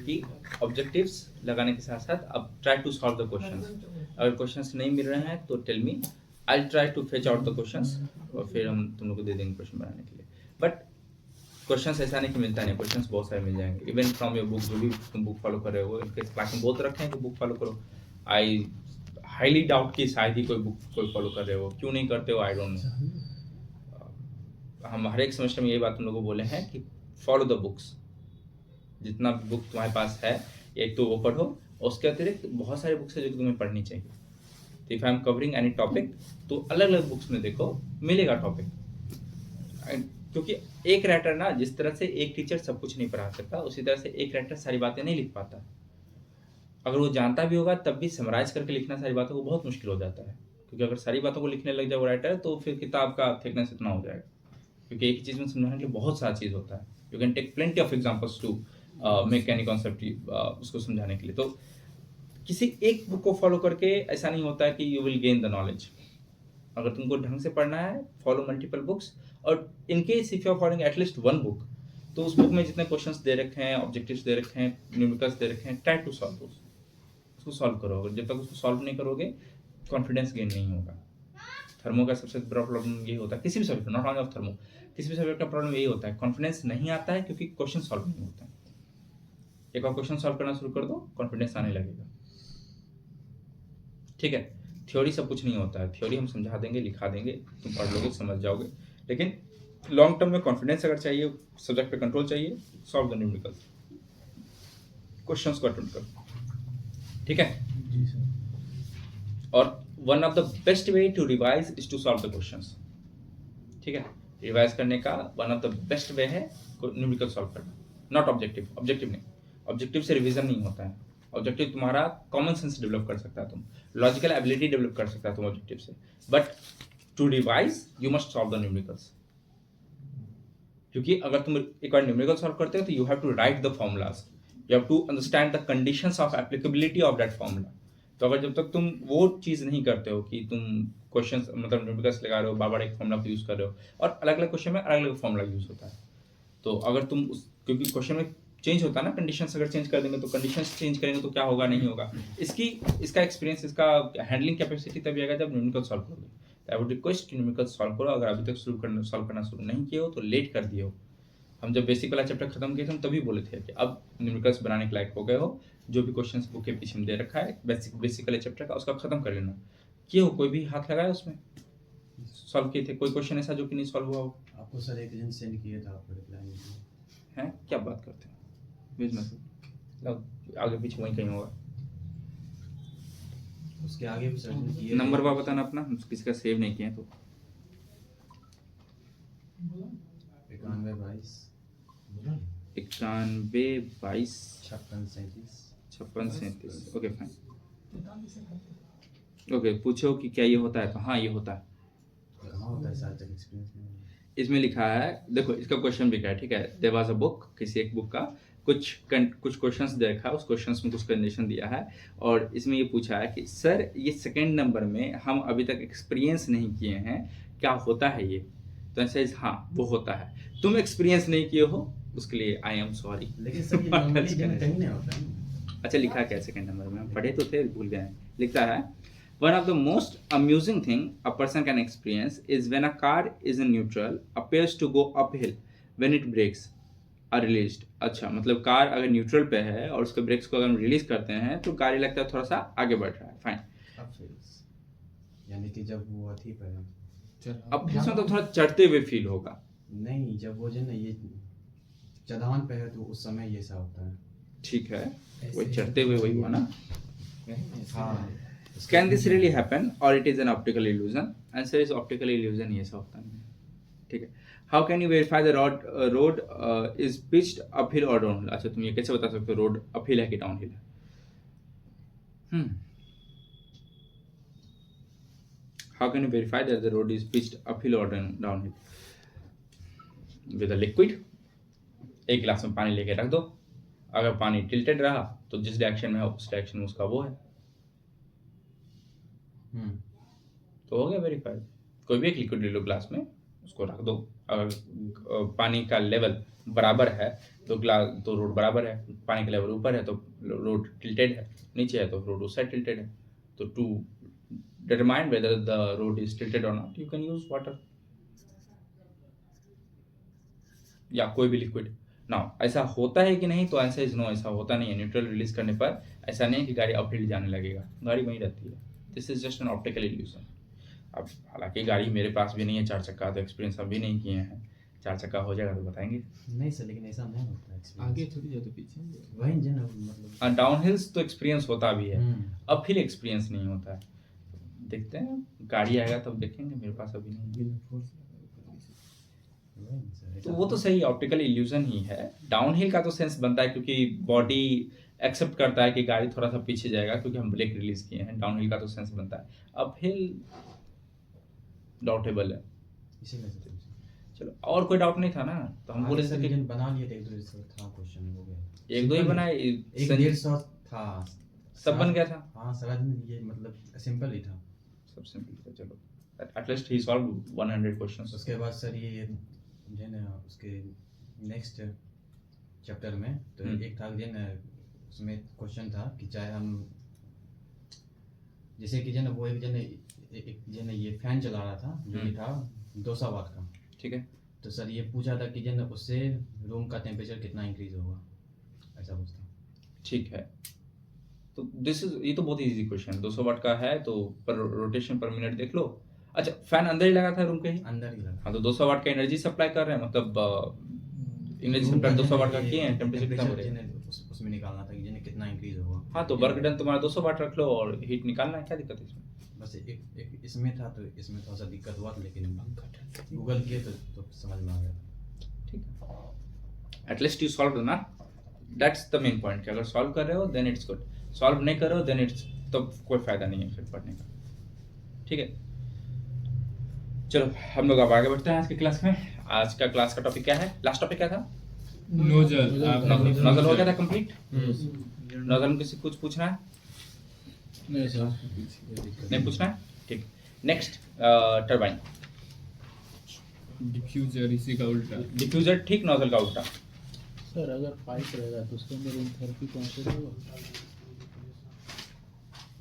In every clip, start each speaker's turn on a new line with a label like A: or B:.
A: कि ऑब्जेक्टिव्स लगाने के साथ साथ अब try to solve the questions. अगर क्वेश्चंस नहीं मिल रहे हैं तो tell me, I try to fetch out the questions और फिर हम तुम लोग को दे देंगे क्वेश्चन बनाने के लिए। बट क्वेश्चंस ऐसा नहीं कि मिलता नहीं, क्वेश्चंस बहुत सारे मिल जाएंगे इवन फ्रॉम योर बुक, जो भी तुम बुक फॉलो कर रहे हो। इनके क्लास में बोल तो रखे हैं कि बुक फॉलो करो, आई हाईली डाउट कि शायद ही कोई बुक कोई फॉलो कर रहे हो, क्यों नहीं करते हो आई डोंट नो। हम हर एक सेमेस्टर में यही बात तुम लोगों को बोले हैं कि फॉलो द बुक्स, जितना बुक तुम्हारे पास है एक तो वो पढ़ो, और उसके अतिरिक्त बहुत सारे बुक्स है जो कि तुम्हें पढ़नी चाहिए। तो if I am covering any topic तो अलग अलग बुक्स में देखो, मिलेगा टॉपिक। क्योंकि एक राइटर ना, जिस तरह से एक टीचर सब कुछ नहीं पढ़ा सकता, उसी तरह से एक राइटर सारी बातें नहीं लिख पाता। अगर वो जानता भी होगा तब भी समराइज करके लिखना सारी बातों को बहुत मुश्किल हो जाता है, क्योंकि अगर सारी बातों को लिखने लग जाए वो राइटर तो फिर किताब का थिकनेस इतना हो जाएगा। क्योंकि एक ही चीज़ में समझाने के लिए बहुत सारा चीज़ होता है। You can take plenty of examples to make any concept उसको समझाने के लिए। तो किसी एक बुक को फॉलो करके ऐसा नहीं होता है कि you will gain the knowledge. अगर तुमको ढंग से पढ़ना है, फॉलो मल्टीपल बुक्स, और in case if you are following at least one book, तो उस बुक में जितने क्वेश्चंस दे रखे हैं, ऑब्जेक्टिव्स दे रखे हैं, न्यूमेरिकल्स दे रखे हैं, ट्राई टू सॉल्व उसको सॉल्व करो। अगर जब तक उसको सॉल्व नहीं करोगे कॉन्फिडेंस गेन नहीं होगा। थर्मो का सबसे बड़ा प्रॉब्लम यही होता है, किसी भी subject, not only of thermo, किसी भी सब्जेक्ट का प्रॉब्लम यही होता है, कॉन्फिडेंस नहीं आता है क्योंकि क्वेश्चन सॉल्व नहीं होता है। एक बार क्वेश्चन सॉल्व करना शुरू कर दो, कॉन्फिडेंस आने लगेगा। ठीक है, थ्योरी सब कुछ नहीं होता है, थ्योरी हम समझा देंगे, लिखा देंगे, तुम पढ़ लोगे, समझ जाओगे, लेकिन लॉन्ग टर्म में कॉन्फिडेंस अगर चाहिए, सब्जेक्ट पे कंट्रोल चाहिए, सॉल्व द न्यूमेरिकल्स, क्वेश्चंस को अटेम्प्ट करो। ठीक है
B: जी सर।
A: और one of the best way to revise is to solve the questions. ठीक है, रिवाइज करने का one of the best way है न्यूमेरिकल सॉल्व करना, नॉट ऑब्जेक्टिव। ऑब्जेक्टिव नहीं, ऑब्जेक्टिव से रिवीजन नहीं होता है। ऑब्जेक्टिव तुम्हारा कॉमन सेंस डेवलप कर सकता है, तुम लॉजिकल एबिलिटी डेवलप कर सकता है तुम ऑब्जेक्टिव से, but to revise you must solve the numericals. क्योंकि अगर तुम एक बार न्यूमेरिकल सॉल्व करते हो तो you have to write the formulas, you have to understand the conditions of applicability of that formula. तो अगर जब तक तुम वो चीज़ नहीं करते हो कि तुम क्वेश्चन मतलब न्यूमेरिकल्स लगा रहे हो, बार बार एक फॉर्मूला को यूज़ कर रहे हो, और अलग अलग क्वेश्चन में अलग अलग फॉर्मूला यूज़ होता है, तो अगर तुम उस, क्योंकि क्वेश्चन में चेंज होता है ना, कंडीशंस अगर चेंज कर देंगे तो कंडीशंस चेंज करेंगे तो क्या होगा, नहीं होगा। इसका एक्सपीरियंस, इसका हैंडलिंग कैपेसिटी तभी आएगा जब न्यूमेरिकल सॉल्व करोगे। I would request numerical solve करो। अगर अभी तक सॉल्व करना शुरू नहीं किए हो तो लेट कर दिए हो। हम जब बेसिक वाला चैप्टर खत्म किए थे हम तभी बोले थे कि अब न्यूमेरिकल्स बनाने के लायक हो गए हो, जो भी क्वेश्चंस बुक के पीछे में दे रखा है बेसिक वाले चैप्टर का, उसका खत्म कर लेना। किए हो, कोई भी हाथ लगाया उसमें, सॉल्व किए थे? कोई क्वेश्चन ऐसा जो कि नहीं सॉल्व हुआ हो?
B: आपको सर एक लिंक सेंड किया था, आपको रिप्लाई नहीं किया।
A: हैं, क्या बात करते हैं, भेज मैसेज, आगे पीछे वहीं कहीं होगा।
B: उसके आगे भी सर्च किए।
A: नंबर बार बताना अपना, हम किसी का सेव नहीं किए तो।
B: 91 22
A: 91 22
B: 56 37।
A: 56 37। Okay fine. ओके, पूछो कि क्या ये होता है? तो हाँ ये होता है।
B: कहाँ होता है सर, तक एक्सपीरियंस नहीं है।
A: इसमें लिखा है, देखो इसका क्वेश्चन भी क्या है, ठीक है, देयर वाज अ बुक, किसी एक बुक का कुछ क्वेश्चंस दे रखा है, उस क्वेश्चंस में कुछ कंडीशन दिया है, और इसमें ये पूछा है कि सर ये सेकंड नंबर में हम अभी तक एक्सपीरियंस नहीं किए हैं, क्या होता है ये? तो ऐसे हाँ वो होता है, तुम एक्सपीरियंस नहीं किए हो उसके लिए आई एम सॉरी।
B: लेकिन सर ये नॉर्मली कहीं नहीं होता है।
A: अच्छा, लिखा है क्या सेकंड नंबर में? हम पढ़े तो थे, भूल गए हैं। लिखता है one of the most amusing thing a person can experience is when a car is in neutral appears to go uphill when it brakes are released। अच्छा, मतलब कार अगर न्यूट्रल पे है और उसके ब्रेक्स को अगर हम रिलीज करते हैं तो गाड़ी लगता है थोड़ा सा आगे बढ़ रहा है। फाइन,
B: यानी कि जब वो अथी पे है,
A: अब इसमें तो थोड़ा चढ़ते हुए फील होगा।
B: नहीं, जब वो जो ना ये चढ़ान पे है तो उस समय ये सा होता है।
A: ठीक है, वही चढ़ते हुए वही हुआ ना।
B: हाँ,
A: Can this really happen or it is an optical illusion? Answer is optical illusion, ये ऐसा होता नहीं है। ठीक है, how can you verify the road is pitched uphill or downhill? अच्छा, तुम ये कैसे बता सकते हो रोड अपहिल है कि डाउनहिल है? How can you verify that the road is pitched uphill or downhill? With a liquid, एक गिलास में पानी लेके रख दो, अगर पानी टिल्टेड रहा तो जिस डायरेक्शन में है उस डायरेक्शन में उसका वो है, तो हो गया वेरीफाइड। कोई भी एक लिक्विड ले लो ग्लास में, उसको रख दो, अगर पानी का लेवल बराबर है तो तो रोड बराबर है, पानी का लेवल ऊपर है तो रोड टिल्टेड है, नीचे है तो रोड उस साइड टिल्टेड है। तो to determine whether the road is tilted और not, you can use water या कोई भी लिक्विड। नाउ ऐसा होता है कि नहीं, तो आंसर इज नो, ऐसा होता नहीं है। न्यूट्रल रिलीज करने पर ऐसा नहीं है कि गाड़ी अपहिल जाने लगेगा, गाड़ी वहीं रहती है। This is just an optical illusion. अब हालांकि गाड़ी मेरे पास भी नहीं है 4 चक्का, तो एक्सपीरियंस अभी नहीं किए हैं, 4 चक्का हो जाएगा तो बताएंगे।
B: नहीं सर, लेकिन ऐसा नहीं होता है experience।
C: आगे थोड़ी जाते पीछे।
B: वही जो ना मतलब
A: डाउन हिल्स तो एक्सपीरियंस होता भी है,
B: हम्म।
A: अपहिल एक्सपीरियंस नहीं होता है। देखते हैं, गाड़ी आएगा तब देखेंगे, मेरे पास अभी नहीं है।
B: वही सर,
A: तो वो तो सही ऑप्टिकल इल्यूजन ही है। डाउनहिल का तो सेंस बनता है क्योंकि बॉडी एक्सेप्ट करता है कि गाड़ी थोड़ा सा पीछे जाएगा क्योंकि हम ब्रेक रिलीज किए हैं। डाउनहिल का तो सेंस बनता है, अपहिल डाउटेबल है।
B: इसीलिए सर पूछा।
A: चलो, और कोई डाउट नहीं था ना, तो हम बोले
B: सर
A: थे कि
B: रीजन बना लिए थे, एक दो सर था क्वेश्चन हो गया।
A: एक दो ही बनाए,
B: एक 150 था।
A: सब बन गया था।
B: हाँ सर, ये मतलब सिंपल ही था।
A: सब सिंपल था। चलो, एटलीस्ट ही सॉल्व 100 क्वेश्चंस।
B: उसके बाद सर ये जो है ना उसके नेक्स्ट चैप्टर में तो एक था जो है ना, उसमें क्वेश्चन था कि चाहे हम जैसे कि जो है ना वो एक जो है ना एक जो है ना ये फैन चला रहा था जो कि था 200 वाट का।
A: ठीक है,
B: तो सर ये पूछा था कि जो है ना उससे रूम का टेम्परेचर कितना इंक्रीज होगा, ऐसा पूछता।
A: ठीक है। तो ये तो बहुत इजी क्वेश्चन, 200 वाट का है तो पर रोटेशन पर मिनट देख लो। अच्छा, फैन अंदर ही लगा था रूम के ही?
B: अंदर ही लगा।
A: हाँ, तो 200 वाट का एनर्जी सप्लाई कर रहे हैं, मतलब एनर्जी सप्लाई 200 वाट का किए हैं, टेम्परेचर कितना हो रहा है
B: उसमें निकालना था कि जो कितना इंक्रीज होगा।
A: हाँ, तो वर्क डन तुम्हारा 200 वाट रख लो और हीट निकालना है, क्या दिक्कत है इसमें?
B: बस एक इसमें था, तो इसमें थोड़ा सा दिक्कत हुआ था, लेकिन गूगल किए तो समझ में आ गया।
A: ठीक है, एटलीस्ट यू सॉल्व ना, दैट्स द मेन पॉइंट कि अगर सॉल्व कर रहे हो देन इट्स गुड, सॉल्व नहीं कर रहे हो देन इट्स तो कोई फायदा नहीं है फिर पढ़ने का। ठीक है, चलो हम लोग अब आगे बढ़ते हैं आज की क्लास में। आज का क्लास का टॉपिक क्या है? लास्ट टॉपिक क्या था?
C: नोजल।
A: नोजल हो गया था कंप्लीट। नोजल में किसी कुछ पूछना है?
C: नहीं सर,
A: नहीं पूछना है? ठीक। Next, turbine.
C: डिफ्यूजर इसी का उल्टा।
A: डिफ्यूजर ठीक, नोजल का उल्टा।
D: सर अगर पाइप रहेगा तो उसके अंदर एंथैल्पी कांस्टेंट होगा?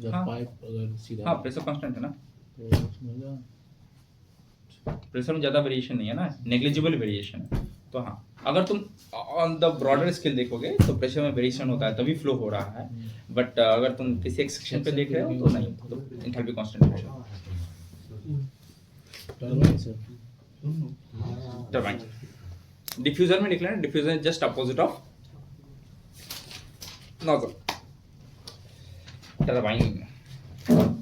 D: जब
A: हाँ।
D: पाइप अगर सीधा
A: हाँ, प्रेशर कांस्टेंट है ना,
D: तो उसमें क्या
A: प्रेशर में ज़्यादा वेरिएशन नहीं है ना, नेग्लिजिबल वेरिएशन है। तो हाँ, अगर तुम ऑन द ब्रॉडर स्केल देखोगे तो प्रेशर में वेरिएशन होता है तभी फ्लो हो रहा है, बट अगर तुम किसी एक सेक्शन पे देख रहे हो तो नहीं, तो enthalpy constant pressure.
D: Turbine sir?
A: Turbine diffuser में लिख लेना, diffuser just opposite of nozzle. Turbine,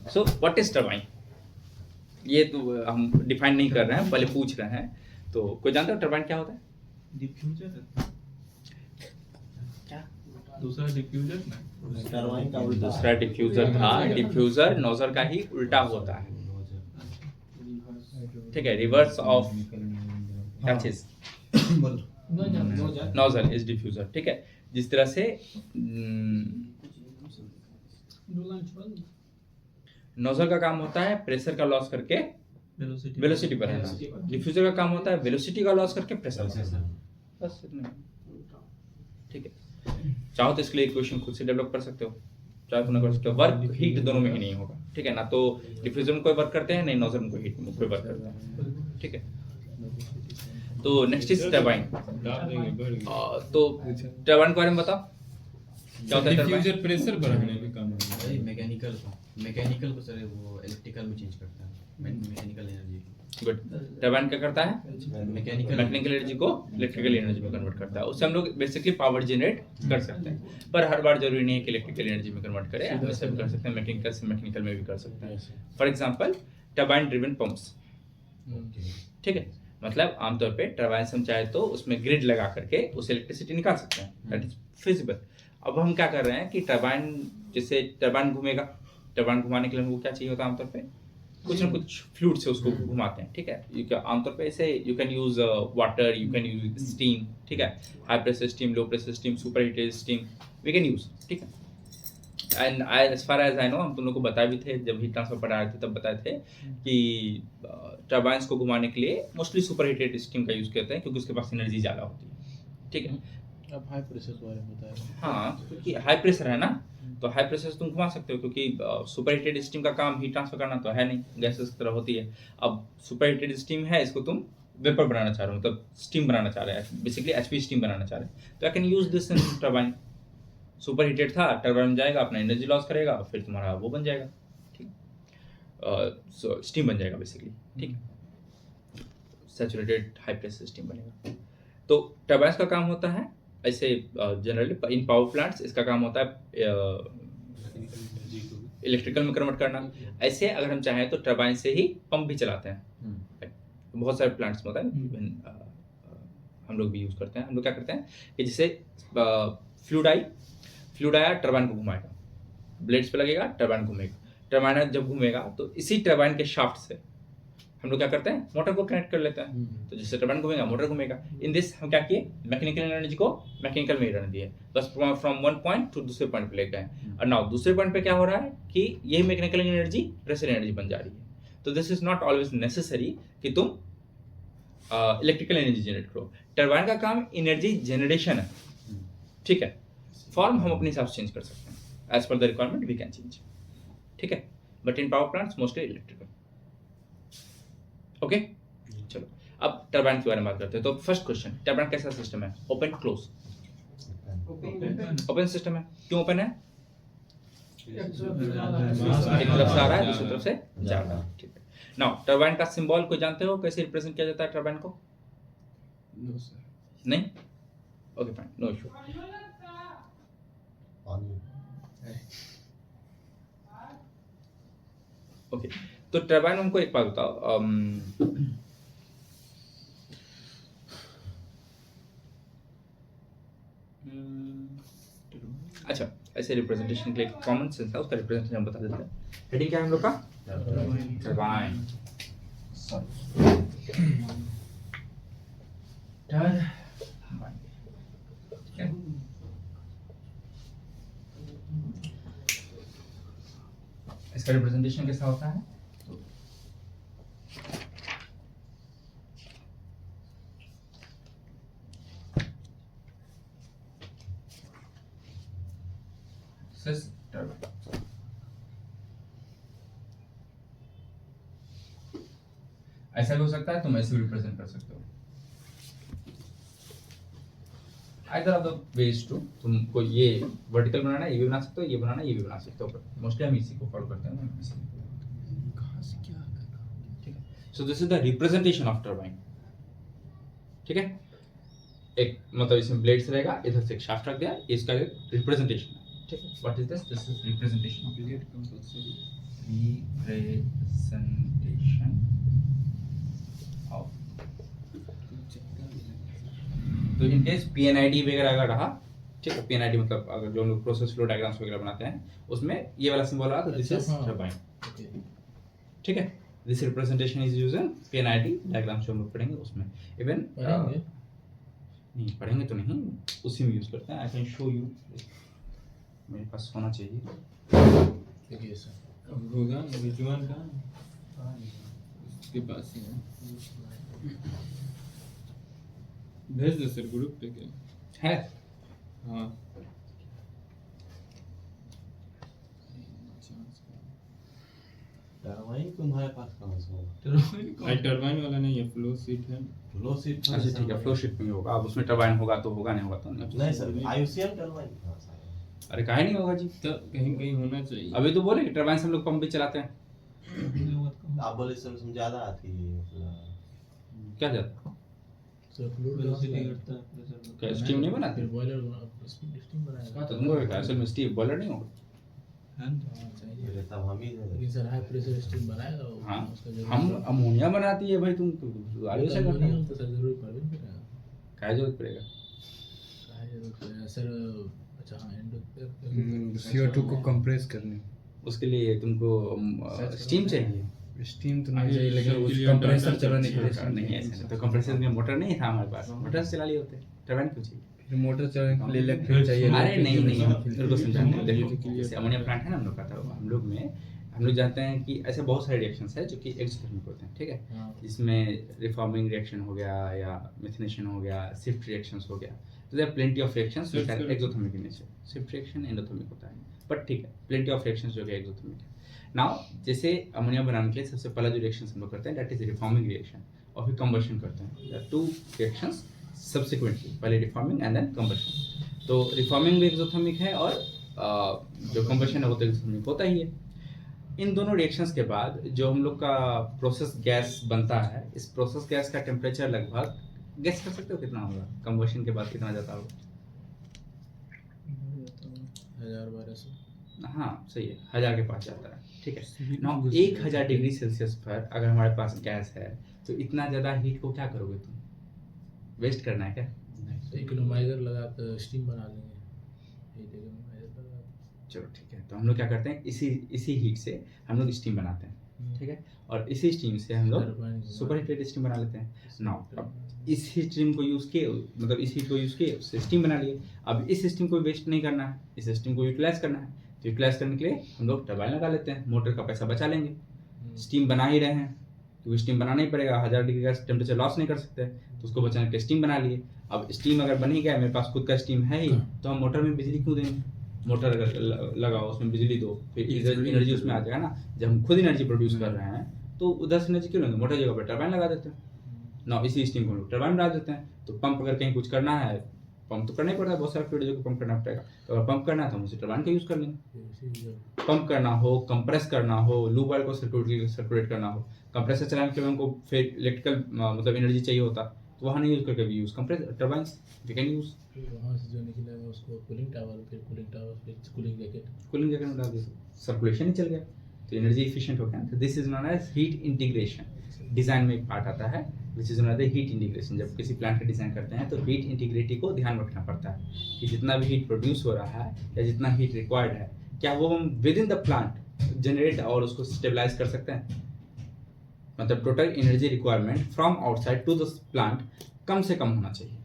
A: so what is turbine? ये तो हम डिफाइन नहीं कर रहे हैं, पहले पूछ रहे हैं। तो कोई जानता है टरबाइन क्या होता है?
C: डिफ्यूजर
A: क्या?
C: दूसरा डिफ्यूजर ना।
D: टरबाइन का उल्टा
A: दूसरा डिफ्यूजर था, डिफ्यूजर नोजल का ही उल्टा होता है। ठीक है, रिवर्स ऑफ क्या चीज? Nozzle is diffuser. ठीक है, जिस तरह से नोजल का काम होता है प्रेशर का लॉस करके वेलोसिटी बढ़ाना, डिफ्यूजर का काम होता है वेलोसिटी का लॉस करके प्रेशर बढ़ाना, बस इतना। ठीक है, चाहो तो इसके लिए इक्वेशन खुद से डेवलप कर सकते हो, चाहे तो ना कर सकते हो। वर्क हीट दोनों में ही नहीं होगा। ठीक है ना, तो डिफ्यूजर में कोई वर्क करते हैं नहीं, नोजल में कोई हीट में कोई वर्क करता है। ठीक है, तो नेक्स्ट इज टरबाइन।
C: दाब देंगे बढ़ गया।
A: तो टरबाइन के बारे में बताओ, क्या होता है टरबाइन?
C: डिफ्यूजर प्रेशर बढ़ाने में काम आता है।
B: वही मैकेनिकल को सर वो इलेक्ट्रिकल में चेंज करता है, मैकेनिकल एनर्जी।
A: गुड। टरबाइन क्या करता है?
B: मैकेनिकल
A: मैकेनिकल एनर्जी को इलेक्ट्रिकल एनर्जी में कन्वर्ट करता है। उससे हम लोग बेसिकली पावर जनरेट कर सकते हैं, पर हर बार जरूरी नहीं है कि इलेक्ट्रिकल एनर्जी में कन्वर्ट करें, हम ऐसे भी कर सकते हैं, मैकेनिकल से मैकेनिकल में भी कर सकते हैं। For example turbine driven pumps. ठीक है, मतलब आमतौर पे टरबाइन से हम चाहे तो उसमें ग्रिड लगा करके उससे इलेक्ट्रिसिटी निकाल सकते हैं, दैट इज फिजिबल। अब हम क्या कर रहे हैं कि टरबाइन, जैसे टरबाइन घूमेगा, टरबाइन घुमाने के लिए हमको क्या चाहिए होता है आमतौर पे? कुछ ना कुछ फ्लूइड से उसको घुमाते हैं। ठीक है, आमतौर पे ऐसे you can use water, you can use steam. ठीक है, high pressure steam, low pressure steam, super heated steam we can use. ठीक है, and I as far as I know, हम तुम लोग को बताए भी थे जब हीट ट्रांसफर पढ़ा रहे थे तब बताए थे कि टरबाइंस को घुमाने के लिए मोस्टली सुपर हीटेड स्टीम का यूज़ करते हैं क्योंकि उसके पास एनर्जी ज़्यादा होती है। ठीक है।
D: अब हाई प्रेशर के बारे में बताया।
A: हाँ, क्योंकि हाई प्रेशर है ना, तो हाई प्रेशर से तुम घुमा सकते हो, क्योंकि सुपर हीटेड स्टीम का काम हीट ट्रांसफर करना तो है नहीं, गैसेस की तरह होती है। अब सुपर हीटेड स्टीम है, इसको तुम वेपर बनाना चाह रहे हो, मतलब स्टीम बनाना चाह रहे हैं, बेसिकली एचपी स्टीम बनाना चाह रहे हैं, तो I can use this in turbine. Super heated था, टरबाइन में जाएगा, अपना एनर्जी लॉस करेगा, फिर तुम्हारा वो बन जाएगा, ठीक, स्टीम बन जाएगा बेसिकली, ठीक, सैचुरेटेड हाई प्रेशर स्टीम बनेगा। तो टरबाइन का काम होता है ऐसे, जनरली इन पावर प्लांट्स इसका काम होता है इलेक्ट्रिकल में कन्वर्ट करना। ऐसे अगर हम चाहें तो टरबाइन से ही पंप भी चलाते हैं, बहुत सारे प्लांट्स में होता है, हम लोग भी यूज़ करते हैं। हम लोग क्या करते हैं कि जैसे फ्लूइड आया, टरबाइन को घुमाएगा, ब्लेड्स पे लगेगा, टरबाइन घूमेगा, टरबाइन जब घूमेगा तो इसी टरबाइन के शाफ्ट से हम लोग क्या करते हैं, मोटर को कनेक्ट कर लेते हैं, तो जिससे टरबाइन घूमेगा मोटर घूमेगा। इन दिस हम क्या किए, मैकेनिकल एनर्जी को मैकेनिकल में ही रहने दिए, बस फ्रॉम वन पॉइंट टू दूसरे पॉइंट पे ले गए। और नाउ दूसरे पॉइंट पे क्या हो रहा है कि यही मैकेनिकल एनर्जी प्रेशर एनर्जी बन जा रही है। तो this is not always necessary कि तुम इलेक्ट्रिकल एनर्जी जनरेट करो। टरबाइन का काम एनर्जी जनरेशन है, ठीक है, फॉर्म हम अपने हिसाब से चेंज कर सकते हैं, as per the requirement we can change, ठीक है, but in power plants mostly electrical. Okay, चलो अब टरबाइन के बारे में बात करते हैं। तो फर्स्ट क्वेश्चन, टरबाइन कैसा सिस्टम है, ओपन क्लोज? ओपन सिस्टम है। क्यों ओपन है? एक तरफ से आ रहा है, दूसरी तरफ से जा रहा है, ठीक है। नाउ टरबाइन का सिंबल कोई जानते हो, कैसे रिप्रेजेंट किया जाता है टरबाइन को?
C: नो सर,
A: नहीं? Okay fine, no issue. Okay, तो टरबाइन हमको एक बात बताओ, अच्छा, ऐसे रिप्रेजेंटेशन के लिए कॉमन सेंस है, उसका रिप्रेजेंटेशन हम बता देते हैं। हेडिंग क्या है हम लोग का? टरबाइन। इसका रिप्रेजेंटेशन कैसा होता है? ऐसा भी हो सकता है, तुम ऐसे भी रिप्रेजेंट कर सकते हो। Either of the ways two, तुमको ये वर्टिकल बनाना है, ये भी बना सकते हो, ये बनाना है, ये भी बना सकते हो, मोस्टली हम इसी को फॉलो करते हैं ना, इसी ठीक है। So this is the representation of turbine, ठीक है। एक मतलब इसमें ब्लेड्स रहेगा, इधर से एक शाफ्ट रख दिया, इसका रिप्रेजेंटेशन है, ठीक है। What is this? This is representation,
C: blade compulsory,
A: representation of. तो इन केस पीएनआईडी वगैरह अगर रहा, ठीक है, पीएनआईडी मतलब अगर जो हम लोग प्रोसेस फ्लो डायग्राम्स वगैरह बनाते हैं उसमें ये वाला सिंबल रहा तो दिस इज टरबाइन, ठीक है। This representation is used in PNID diagrams जो हम लोग पढ़ेंगे उसमें। इवन नहीं पढ़ेंगे तो नहीं, उसी में यूज करते हैं। आई कैन शो यू, मेरे पास होना चाहिए,
D: देखिए सर,
C: होगा विजुअल का उसके पास ही है, भेज दो सर ग्रुप पे। क्या
A: है?
C: हाँ,
B: टरबाइन तुम्हारे पास कहाँ से होगा?
C: टरबाइन वाला नहीं है, फ्लो सीट है।
B: फ्लो सीट
A: अच्छा ठीक है, फ्लो शीट में ही होगा। अब उसमें टरबाइन होगा तो होगा, नहीं होगा तो नहीं।
B: नहीं सर, आईयूसीएल टरबाइन कहाँ से आया?
A: अरे काहे नहीं होगा जी,
C: तो कहीं कहीं होना चाहिए।
A: अभी तो बोले टरबाइन से हम लोग पंप भी चलाते हैं।
B: आप बोले सर उसमें ज्यादा आती है मतलब
A: क्या जाता
D: सर फ्लूइड
C: वेलोसिटी घटता है, प्रेशर
A: क्या स्टीम नहीं बनाते?
D: फिर बॉयलर स्टीम बनाएगा
A: तो तुमको क्या असल में स्टीम बॉयलर नहीं होगा?
D: चाहिए,
B: फिर तब हम ही
D: लेकिन सर हाई प्रेशर स्टीम बनाएगा वो,
A: हाँ,
D: उसका जरूरत
A: हम
D: है।
A: अमोनिया बनाती है भाई, तुम आगे से करते
D: अमोनियम
A: हो,
D: तो सर जरूरी पड़ भी नहीं रहा,
A: क्या जरूरत पड़ेगा?
D: काहे जरूरत पड़ेगा सर? अच्छा हाँ, एंडो
E: CO2 को कंप्रेस करने,
A: उसके लिए तुमको स्टीम चाहिए।
E: स्टीम तो नहीं
C: आगे
E: चाहिए लेकिन
C: के
E: उस
C: लिए
E: कंप्रेसर
C: अंडर
E: चलाने के
A: नहीं
E: लिए
A: है ऐसे, तो कंप्रेसर में मोटर नहीं था हमारे पास, मोटर से चला लिए होते, टरबाइन क्यों चाहिए?
E: फिर मोटर चलाने के लिए इलेक्ट्रिक चाहिए।
A: अरे नहीं नहीं,
E: इलेक्ट्रिक
A: मेरे को समझाने दो।
C: ये
A: देखो
C: तो clear
A: जैसे अमोनिया प्लांट है ना हम लोग का, तो हम लोग में हम लोग जानते हैं कि ऐसे बहुत सारे रिएक्शंस है जो कि एक्सोथर्मिक होते हैं, ठीक है।
D: हाँ,
A: इसमें रिफॉर्मिंग रिएक्शन हो गया या मिथनेशन हो गया, शिफ्ट रिएक्शंस हो गया, तो there plenty of reactions which are
C: सिर्फ-
A: एक्सोथर्मिक इन नेचर, सिर्फ रिएक्शन एंडोथर्मिक होता है, बट ठीक है, प्लेंटी ऑफ रिएक्शंस जो कि एक्सोथर्मिक है। नाउ जैसे अमोनिया बनाने के लिए सबसे पहला जो रिएक्शन हम लोग करते हैं दैट इज रिफॉर्मिंग रिएक्शन, और फिर कंबशन करते हैं। There are two reactions subsequently, पहले रिफॉर्मिंग एंड देन कंबशन। तो रिफॉर्मिंग भी एक्सोथर्मिक है और जो कंबशन है वो तो एक्सोथर्मिक होता ही है। इन दोनों रिएक्शंस के बाद जो हम लोग का प्रोसेस गैस बनता है, इस प्रोसेस गैस का टेम्परेचर लगभग गेस कर सकते हो कितना होगा, कंबशन के बाद कितना जाता होगा?
D: 1200।
A: हाँ सही है, 1000 के पास जाता है। ठीक है, नाउ 1000 डिग्री सेल्सियस पर अगर हमारे पास गैस है तो इतना ज़्यादा हीट को क्या करोगे तुम? वेस्ट करना है क्या?
D: इकोनोमाइजर लगा कर स्टीम बना लेंगे, इकोनोमाइजर लगा।
A: चलो ठीक है, तो हम लोग क्या करते हैं, इसी हीट से हम लोग स्टीम बनाते हैं। ठीक है, और इसी स्टीम से हम लोग सुपर हीटेड स्टीम बना लेते हैं। नाउ अब इस स्टीम को यूज़ किए, मतलब इस हीट को यूज़ किए उससे स्टीम बना लिए। अब इस स्टीम को वेस्ट नहीं करना है, इस स्टीम को यूटिलाइज करना है। तो यूटिलाइज करने के लिए हम लोग टरबाइन लगा लेते हैं, मोटर का पैसा बचा लेंगे। स्टीम बना ही रहे हैं तो स्टीम बनाना ही पड़ेगा, 1000 डिग्री का टेम्परेचर लॉस नहीं कर सकते, तो उसको बचाने के लिए स्टीम बना लिए। अब स्टीम अगर बन ही गया, मेरे पास खुद का स्टीम है ही, तो हम मोटर में बिजली क्यों देंगे? मोटर अगर लगाओ, उसमें बिजली दो, फिर एनर्जी उसमें आ जाएगा ना। जब हम खुद एनर्जी प्रोड्यूस कर रहे हैं तो उधर से एनर्जी क्यों लेंगे? मोटर जगह पर टरबाइन लगा देते हैं ना, इसी स्टीम को हम लोग टरबाइन बना देते हैं। तो पंप अगर कहीं कुछ करना है, पंप तो करना ही पड़ता है, बहुत सारे फ्लूइड जो पंप करना पड़ेगा, तो अगर पंप करना है तो हम उसे टरबाइन का यूज़ कर लेंगे। पंप करना हो, कंप्रेस करना हो, लूप ऑयल को सर्कुलेट करना हो, कंप्रेसर चलाने के लिए हमको फिर इलेक्ट्रिकल मतलब एनर्जी चाहिए होता, तो वहाँ नहीं यूज़ करके भी use compress turbine we can use.
D: वहाँ से जो निकलेगा उसको कूलिंग टावर, फिर कूलिंग जैकेट।
A: कूलिंग जैकेट में डाल दिया, सर्कुलेशन ही चल गया, तो एनर्जी एफिशिएंट हो गया। तो this is known as heat integration. Design में एक पार्ट आता है which is known as heat integration. जब किसी प्लांट का डिज़ाइन करते हैं तो हीट इंटीग्रिटी को ध्यान रखना पड़ता है कि जितना भी हीट प्रोड्यूस हो रहा है या जितना हीट रिक्वायर्ड है, क्या वो हम within the plant generate और उसको स्टेबलाइज कर सकते हैं। मतलब total energy requirement from outside to the plant कम से कम होना चाहिए,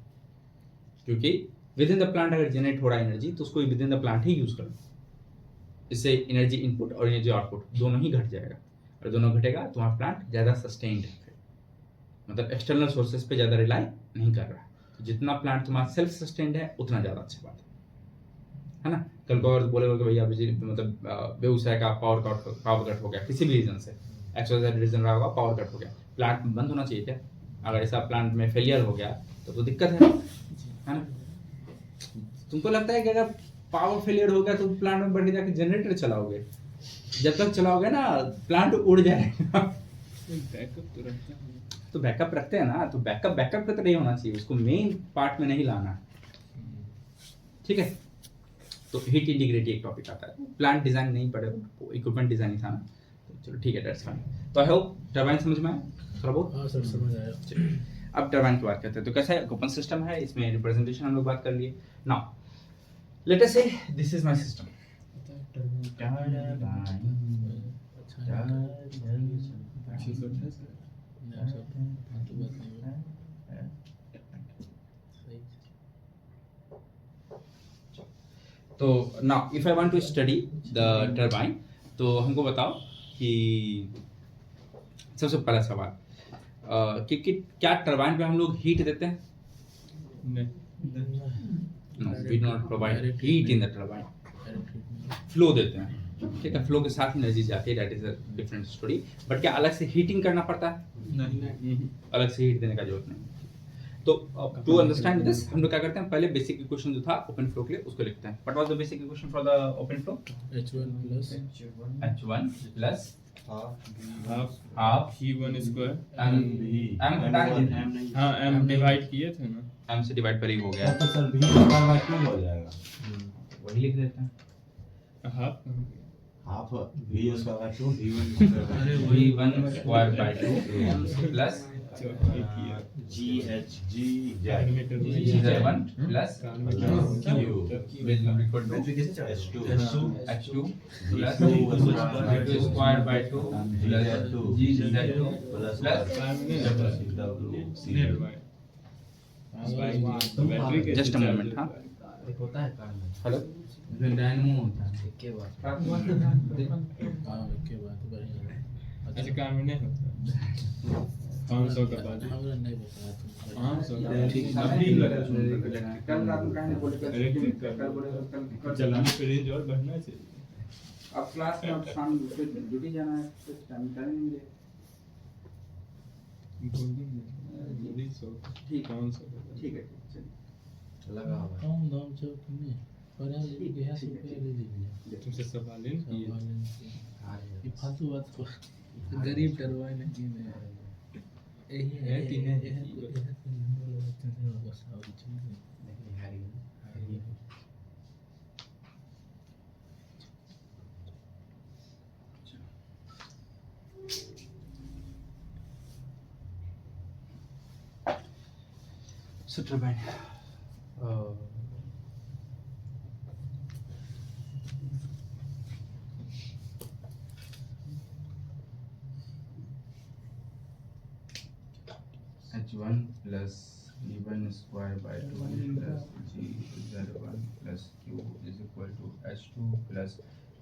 A: क्योंकि विद इन द प्लांट अगर जनरेट हो रहा है एनर्जी तो उसको विद इन द प्लांट ही यूज़ करो। इससे एनर्जी इनपुट और एनर्जी आउटपुट दोनों ही घट जाएगा, और दोनों घटेगा तो वहाँ प्लांट ज़्यादा सस्टेन्ड है, मतलब एक्सटर्नल सोर्सेज पे ज़्यादा रिलाई नहीं कर रहा है। तो जितना प्लांट तुम्हारा सेल्फ सस्टेन्ड है उतना ज़्यादा अच्छी बात है ना। कल को अगर बोलेगा कि भैया बिजली मतलब व्यवसाय का पावर कट हो गया किसी भी रीज़न से, एक्सवाइजेड रीज़न रहा होगा, पावर कट हो गया, प्लांट बंद होना चाहिए क्या? अगर ऐसा प्लांट में फेलियर हो गया तो दिक्कत है ना। तुमको लगता है कि अगर पावर फेलियर हो गया तो प्लांट में बढ़ जाके जनरेटर चलाओगे? जब तक चलाओगे ना प्लांट उड़ जाएगा।
C: बैकअप तो रखता है।
A: तो बैकअप रखते हैं ना, तो बैकअप की तरह ही होना चाहिए, उसको मेन पार्ट में नहीं लाना। ठीक है, तो हीट इंटीग्रिटी एक टॉपिक आता है, प्लांट डिजाइन नहीं पड़े, इक्विपमेंट डिजाइन ही था ना। तो चलो ठीक है, दैट्स फाइन। तो आई होप टरबाइन समझ में आया थोड़ा बहुत।
D: हाँ सर समझ आया।
A: अब टरबाइन की बात करते हैं। तो कैसा है, ओपन सिस्टम है, इसमें रिप्रेजेंटेशन हम लोग बात कर लिए। नाउ लेट अस से दिस इज माय सिस्टम।
D: अच्छा है।
C: अच्छी सब है सर।
D: नहीं, सब फालतू बात नहीं है। सही।
A: तो now if I want to study the turbine, तो हमको बताओ कि सबसे पहला सवाल कि क्या टरबाइन पे हम लोग हीट देते हैं?
C: नहीं।
A: No, we do not provide heat in the turbine, flow देते हैं। ठीक है, फ्लो के साथ एनर्जी जाती है, that is a different story. But क्या अलग से हीटिंग करना पड़ता है?
C: नहीं।
A: अलग से हीट देने का जरूरत नहीं। तो टू अंडरस्टैंड दिस हम लोग क्या करते हैं, पहले बेसिक इक्वेशन जो था ओपन फ्लो के लिए उसको लिखते हैं। What was the basic equation for the open flow?
D: H1 plus
A: H1 plus
C: half
A: half
C: V1 square
A: m हटा दीजिए,
C: हाँ m डिवाइड किए थे ना।
A: m से डिवाइड पर ही हो गया,
F: तो सर भी स्क्वायर क्यों हो जाएगा?
A: वही लिख देते हैं।
C: हाफ
F: हाफ v स्क्वायर क्यों v1 square
A: v1 square by 2 plus
F: g
A: g1 plus
F: h2
A: h2 plus v2 square by 2 plus gz2 plus just a moment. हाँ
E: होता है कार में
A: हेलो,
E: डायनमो होता है
D: हाँ के बाद बढ़िया।
C: अच्छा काम में नहीं होता। 500 का बाजू
D: हमरा नहीं बताया तुमको
C: 500 का
D: ठीक है।
C: अभी
G: कल रात को कहने बोले कल
C: इलेक्ट्रिक
G: कल बोले कल
C: चलाने पे रेंज और बढ़ना चाहिए।
G: अब क्लास में अब शाम को ड्यूटी जाना है तो टाइम नहीं मिले।
C: बोली 100
G: ठीक
C: 500
G: ठीक है चलिए
B: लगा हुआ है।
D: कौन दाम चौक में और यहाँ ले गया तो रुपया ले लीजिए
C: तुमसे सवाल है कि
D: ये फालतू बात को गरीब डरवाए नहीं मैं यही है
C: कि नहीं?
D: बस और चीज नहीं
B: नहीं, हारी गई।
A: So turbine. H1 plus V1 square by 2 plus GZ1 plus Q is equal to H2 plus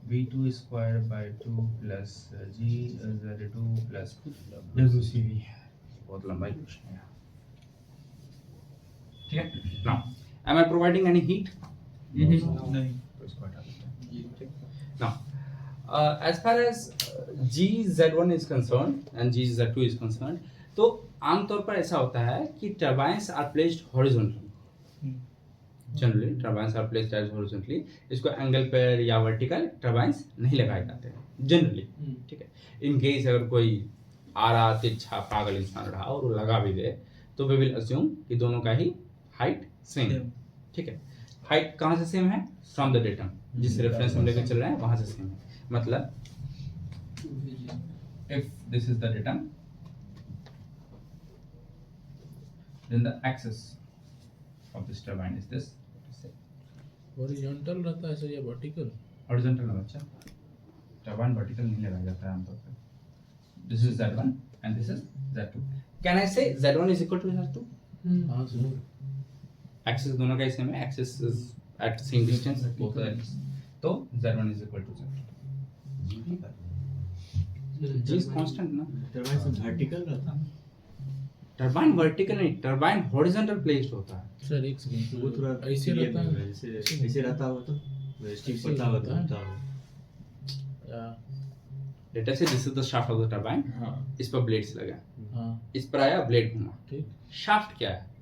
A: V2 square by 2 plus GZ2 plus WCV. बहुत लंबा क्वेश्चन है। ठीक है, now am I providing any heat?
C: नहीं
A: तो इसको हटा देते हैं। ठीक। Now as far as GZ1 is concerned and GZ2 is concerned, तो आमतौर पर ऐसा होता है कि turbines are placed horizontally. Generally turbines are placed as horizontally. इसको एंगल पर या वर्टिकल टर्बाइन्स नहीं लगाए जाते हैं जनरली। ठीक है, इन केस अगर कोई आरा तिरछा पागल इंसान रहा और वो लगा भी दे तो वी विल अज्यूम कि दोनों का ही हाइट सेम। ठीक है, हाइट कहाँ से सेम है? फ्रॉम द डेटम, जिस रेफरेंस हम लेकर चल रहे हैं वहां से सेम है। मतलब if this is the datum then the axis of this turbine is this
D: horizontal रहता है सर या वर्टिकल?
A: horizontal ना बच्चा, turbine vertical नहीं लगाया जाता है आमतौर पर। this is Z1 and this is Z2. Can I say Z1 is equal to Z2?
D: हाँ सर
A: Axis दोनों का ही same है, axis is at same distance both the axes, तो Z1 is equal to Z2.
B: जी भी करते
A: G is constant ना।
F: Turbine से vertical रहता है
A: टर्बाइन वर्टिकल नहीं, टर्बाइन हॉरिजॉन्टल प्लेस्ड होता है।
D: सर एक सेकंड
F: वो थोड़ा
D: ऐसे
F: ये
D: रहता है
F: जैसे ऐसे रहता हो तो स्टिक
D: ऐसे
F: पड़ता हो तो
D: रहता
F: होता हो
D: या
A: लेट अस से this is the shaft of the turbine.
C: हाँ
A: इस पर ब्लेड्स लगा,
D: हाँ
A: इस पर आया ब्लेड घुमा।
D: ठीक
A: शाफ्ट क्या है?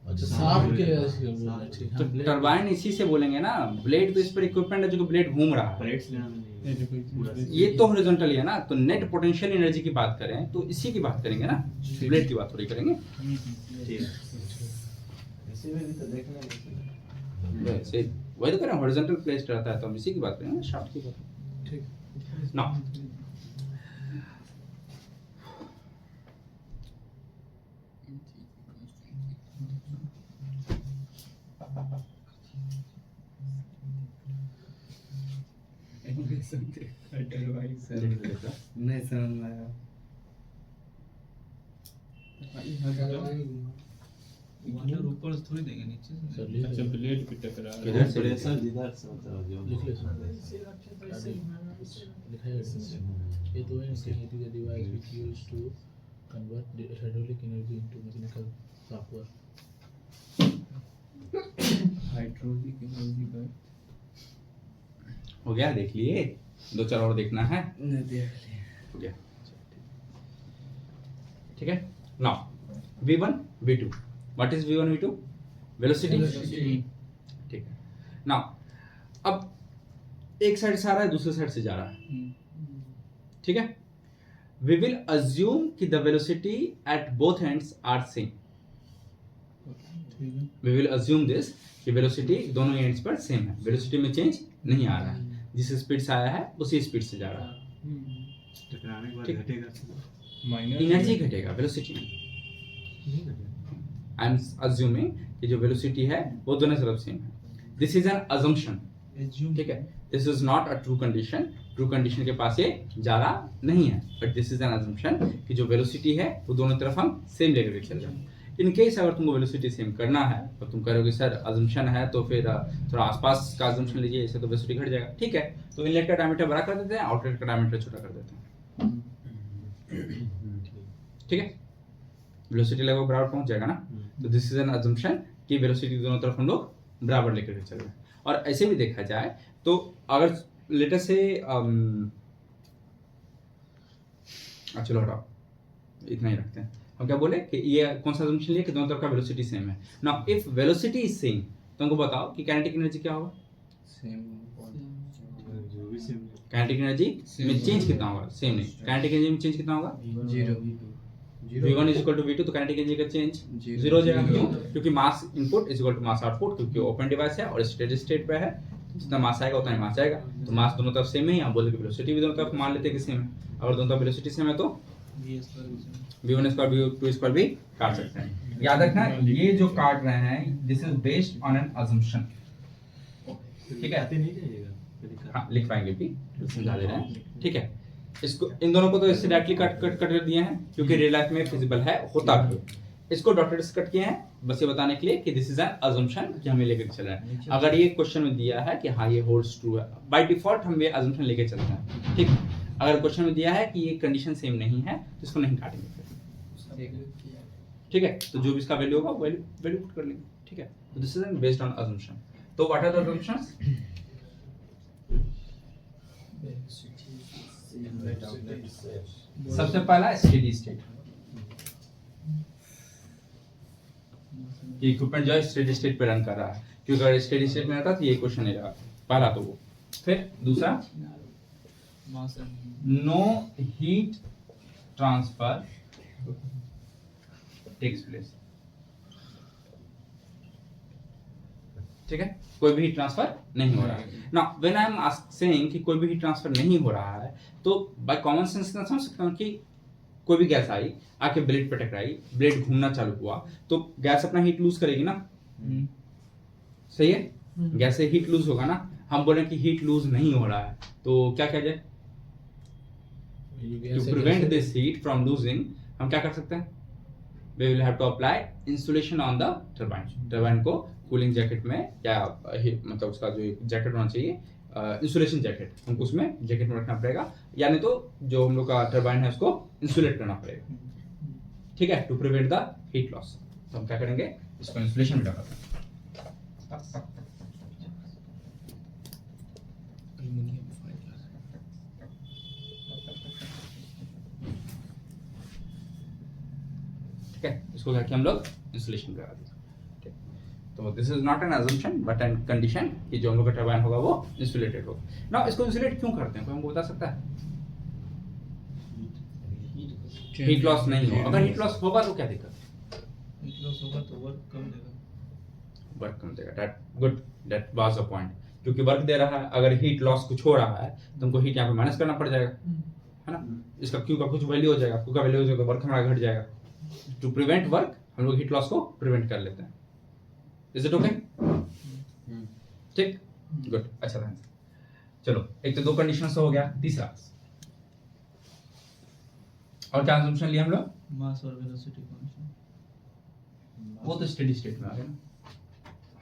D: अच्छा साफ के ऐसे बोलना ठीक
A: तो
D: हाँ ब्लेड
A: टर्बाइन इसी से बोलेंगे ना। ब्लेड तो इस पर इक्विपमेंट है जो कि ब्लेड घूम रहा है।
F: प्लेट्स लेना नहीं पूरा
A: ये तो हॉरिजॉन्टल है ना। तो नेट पोटेंशियल एनर्जी की बात करें तो इसी की बात करेंगे ना, ब्लेड की बात थोड़ी करेंगे।
F: ठीक ऐसे में भी तो देखना है
A: वैसे वही तो करें, हॉरिजॉन्टल प्लेस्ड रहता है तो हम इसी की बात करेंगे, शाफ्ट की बात।
D: ठीक
A: नाउ
E: नहीं समझ में आया।
H: वाटर ऊपर से थोड़ी देंगे नीचे से
D: सर लिख
C: अच्छा
D: लो
C: ब्लेड पे टकरा रहा है।
A: किधर से
F: प्रेशर जिधर से मतलब जो
D: लिख लो सर लिखा है इसमें ये तो है कि it is a device which used to convert the hydraulic energy into mechanical power
C: hydraulic energy का
A: हो गया, देख लिए? दो चार और देखना है।
E: नहीं देख लिया।
A: हो गया, ठीक है। Now V1 V2, what is V1 V2? Velocity. ठीक है। नाउ अब एक साइड से आ रहा है, दूसरे साइड से जा रहा है। ठीक है, वी विल अज्यूम कि the velocity at both ends are same. We will assume this कि वेलोसिटी दोनों एंड्स पर सेम है, वेलोसिटी में चेंज नहीं आ रहा है, जिस स्पीड से आया है उसी स्पीड से जा रहा है।
F: टकराने के बाद
A: ठीक।
F: घटेगा
C: माइनस
A: एनर्जी घटेगा, वेलोसिटी नहीं। आई एम अज्यूमिंग कि जो वेलोसिटी है वो दोनों तरफ सेम है। दिस इज एन अजम्पशन, ठीक है। This is not a true condition. True condition के पास ये जा रहा नहीं है, but this is an assumption कि जो वेलोसिटी है वो दोनों तरफ हम सेम लेकर के चल रहे हैं। इन केस अगर तुमको वेलोसिटी सेम करना है और तुम कहोगे सर अजम्पशन है तो फिर थोड़ा आसपास का अजम्पशन लीजिए, इससे तो वेलोसिटी घट जाएगा। ठीक है, तो इनलेट का डायमीटर बड़ा कर देते हैं, आउटलेट का डायमीटर छोटा कर देते हैं। ठीक है, वेलोसिटी लगभग बराबर पहुंच जाएगा ना, तो दिस इज एन अजम्पशन कि वेलोसिटी दोनों तरफ हम लोग बराबर लेकर के चल रहे हैं। और ऐसे भी देखा जाए तो अगर लेटर से चलो हटाओ, इतना ही रखते हैं। हम क्या बोले कि ये कौन सा अजम्पशन लिया कि दोनों तरफ का वेलोसिटी सेम है। Now if velocity is same तो हमको बताओ कि काइनेटिक एनर्जी क्या होगा। काइनेटिक एनर्जी में चेंज कितना होगा, सेम नहीं, काइनेटिक एनर्जी में चेंज कितना होगा, v1 is equal to v2, तो काइनेटिक एनर्जी का चेंज जीरो हो जाएगा। क्यों? क्योंकि mass input is equal to mass output, क्योंकि ओपन डिवाइस है और स्टेडी स्टेट पे है, जितना मास आएगा उतना ही मास जाएगा। तो मास दोनों तरफ सेम है, हम बोलते हैं वेलोसिटी भी दोनों तरफ मान लेते हैं कि सेम है। अगर दोनों तरफ वेलोसिटी सेम है तो v1 स्क्वायर v2 स्क्वायर भी काट सकते हैं। याद रखना ये जो काट रहे हैं this is based on an assumption, ठीक है। हाँ लिख पाएंगे भी, समझा दे रहे हैं, ठीक है। इसको इन दोनों को तो इससे डायरेक्टली कट कर दिए हैं क्योंकि रियल लाइफ में फिजिबल है, होता भी। इसको डॉक्टर से कट किए हैं बस ये बताने के लिए कि दिस इज एन अजम्पशन कि हमें लेकर चल रहे हैं। अगर ये क्वेश्चन में दिया है कि हाँ ये होल्ड्स ट्रू है, बाय डिफॉल्ट हम ये अजम्पशन लेके चलते हैं, ठीक। अगर क्वेश्चन में दिया है कि ये कंडीशन सेम नहीं है तो इसको नहीं काटेंगे फिर, ठीक है। तो जो भी इसका वैल्यू होगा वैल्यू पुट कर लेंगे, ठीक है। तो this is based on assumption. तो व्हाट आर द अजम्पशंस? सबसे पहला स्टेडी स्टेट, इक्विपमेंट जो है स्टेडी स्टेट पे रन कर रहा है, क्योंकि अगर स्टेडी स्टेट में रहता तो ये क्वेश्चन नहीं रहा पहला। तो वो फिर दूसरा no heat transfer takes place, ठीक है। कोई भी हीट ट्रांसफर नहीं हो रहा है। Now when I am saying कि कोई भी हीट ट्रांसफर नहीं हो रहा है तो बाय कॉमन सेंस ना समझ सकता हूं कि कोई भी गैस आई आके ब्लेड पे टकराई, ब्लेड घूमना चालू हुआ तो गैस अपना हीट लूज करेगी ना, सही है। गैस से हीट लूज होगा ना, हम बोले कि हीट लूज नहीं हो रहा है तो क्या किया जाए, to prevent this heat from losing हम क्या कर सकते हैं, we will have to apply insulation on the turbine. Turbine को कूलिंग जैकेट में या मतलब उसका जो जैकेट होना चाहिए इंसुलेशन जैकेट, हमको उसमें जैकेट में रखना पड़ेगा, यानी तो जो हम लोग का टरबाइन है उसको इंसुलेट करना पड़ेगा, ठीक है, to prevent the heat loss. तो हम क्या करेंगे, इसको इंसुलेशन में लगा देंगे। ठीक है, इसको क्या किया हम लोग इंसुलेशन लगा देंगे। तो this is not an assumption but an condition कि जो हम लोग का टरबाइन होगा वो इंसुलेटेड होगा। ना इसको इंसुलेट क्यों करते हैं, कोई हमको बता सकता है? हीट लॉस नहीं हो, अगर हीट लॉस होगा तो क्या दिक्कत,
H: हीट लॉस होगा तो वर्क कम देगा,
A: वर्क कम देगा। That good, that was the point, क्योंकि वर्क दे रहा है। अगर हीट लॉस कुछ हो रहा है तो हमको हीट यहाँ पे माइनस करना पड़ जाएगा, है ना। इसका क्यू का कुछ वैल्यू हो जाएगा, क्यू का वैल्यू हो जाएगा तो वर्क हमारा घट जाएगा। टू प्रिवेंट वर्क हम लोग हीट लॉस को प्रिवेंट कर लेते हैं। Is it okay? ठीक, गुड, अच्छा था। चलो एक तो दो कंडीशन हो गया, तीसरा और क्या असम्पशन लिया हम लोग,
H: मास और वेलोसिटी कांस्टेंट,
A: वो तो स्टेडी स्टेट में आ गया ना।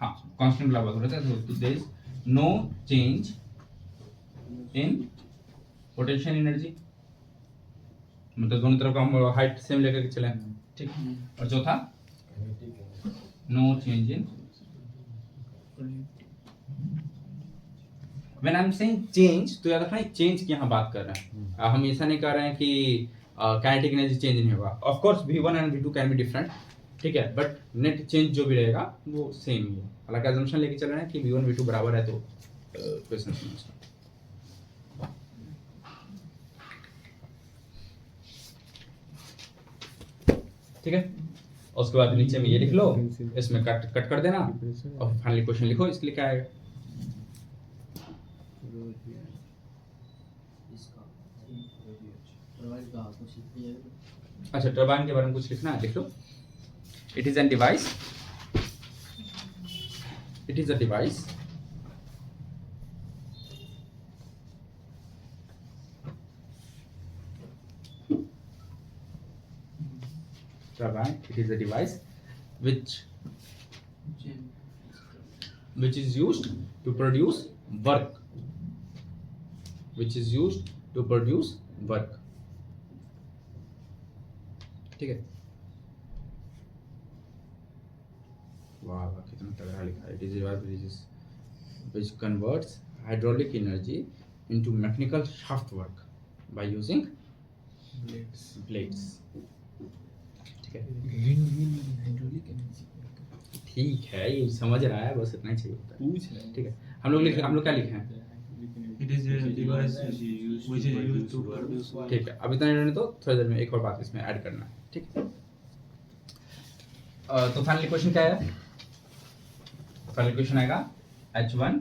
A: हाँ कांस्टेंट वाला बात हो रहा था। तो there is no change in potential energy, मतलब दोनों तरफ का हम हाइट सेम लेकर के चले, ठीक। और चौथा no change in, when I am saying change तो याद रखना चेंज की यहाँ बात कर रहे हैं, हम ऐसा नहीं कर रहे हैं कि काइनेटिक एनर्जी चेंज नहीं होगा। Of course v1 and v2 can be different, ठीक है, बट नेट चेंज जो भी रहेगा वो सेम ही है। हालांकि अजम्पशन लेके चल रहे हैं कि v1 v2 बराबर है तो क्वेश्चन समझना, ठीक है। और उसके बाद नीचे में ये लिख लो, इसमें कट कर देना और फाइनली क्वेश्चन लिखो, इसके लिए क्या आएगा। अच्छा टरबाइन के बारे में कुछ लिखना है, लिख लो। It is an device, it is a device turbine, it is a device which is used to produce work, which is used to produce work, ठीक है। वाह वाह कितना तगड़ा लिखा है. It is a device which converts hydraulic energy into mechanical shaft work by using blades. ठीक है. ठीक है, ये समझ रहा है, बस इतना ही चाहिए होता है.
C: पूछ रहे हैं.
A: ठीक है. हम लोग क्या लिखे हैं?
H: It is a device which is used to produce work.
A: ठीक है. अब इतना रहने दो, थोड़ी देर में एक और बात इसमें ऐड करना है. ठीक है. तो फाइनल क्वेश्चन क्या है? फाइनल क्वेश्चन आएगा H1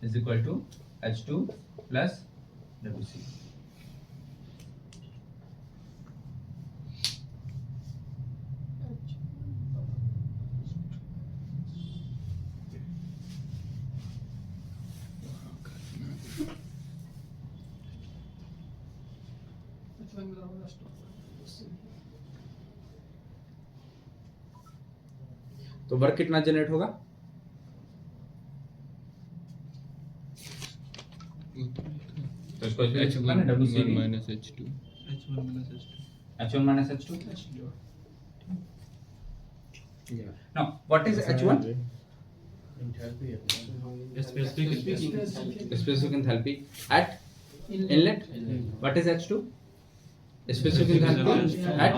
A: is equal to H2 plus WC. तो वर्क कितना जनरेट होगा? तो इसको H1 WC
C: minus H2.
H: H1 minus H2.
A: H1 minus H2. Now, what is H1? Specific enthalpy at inlet. What is H2? Specific enthalpy at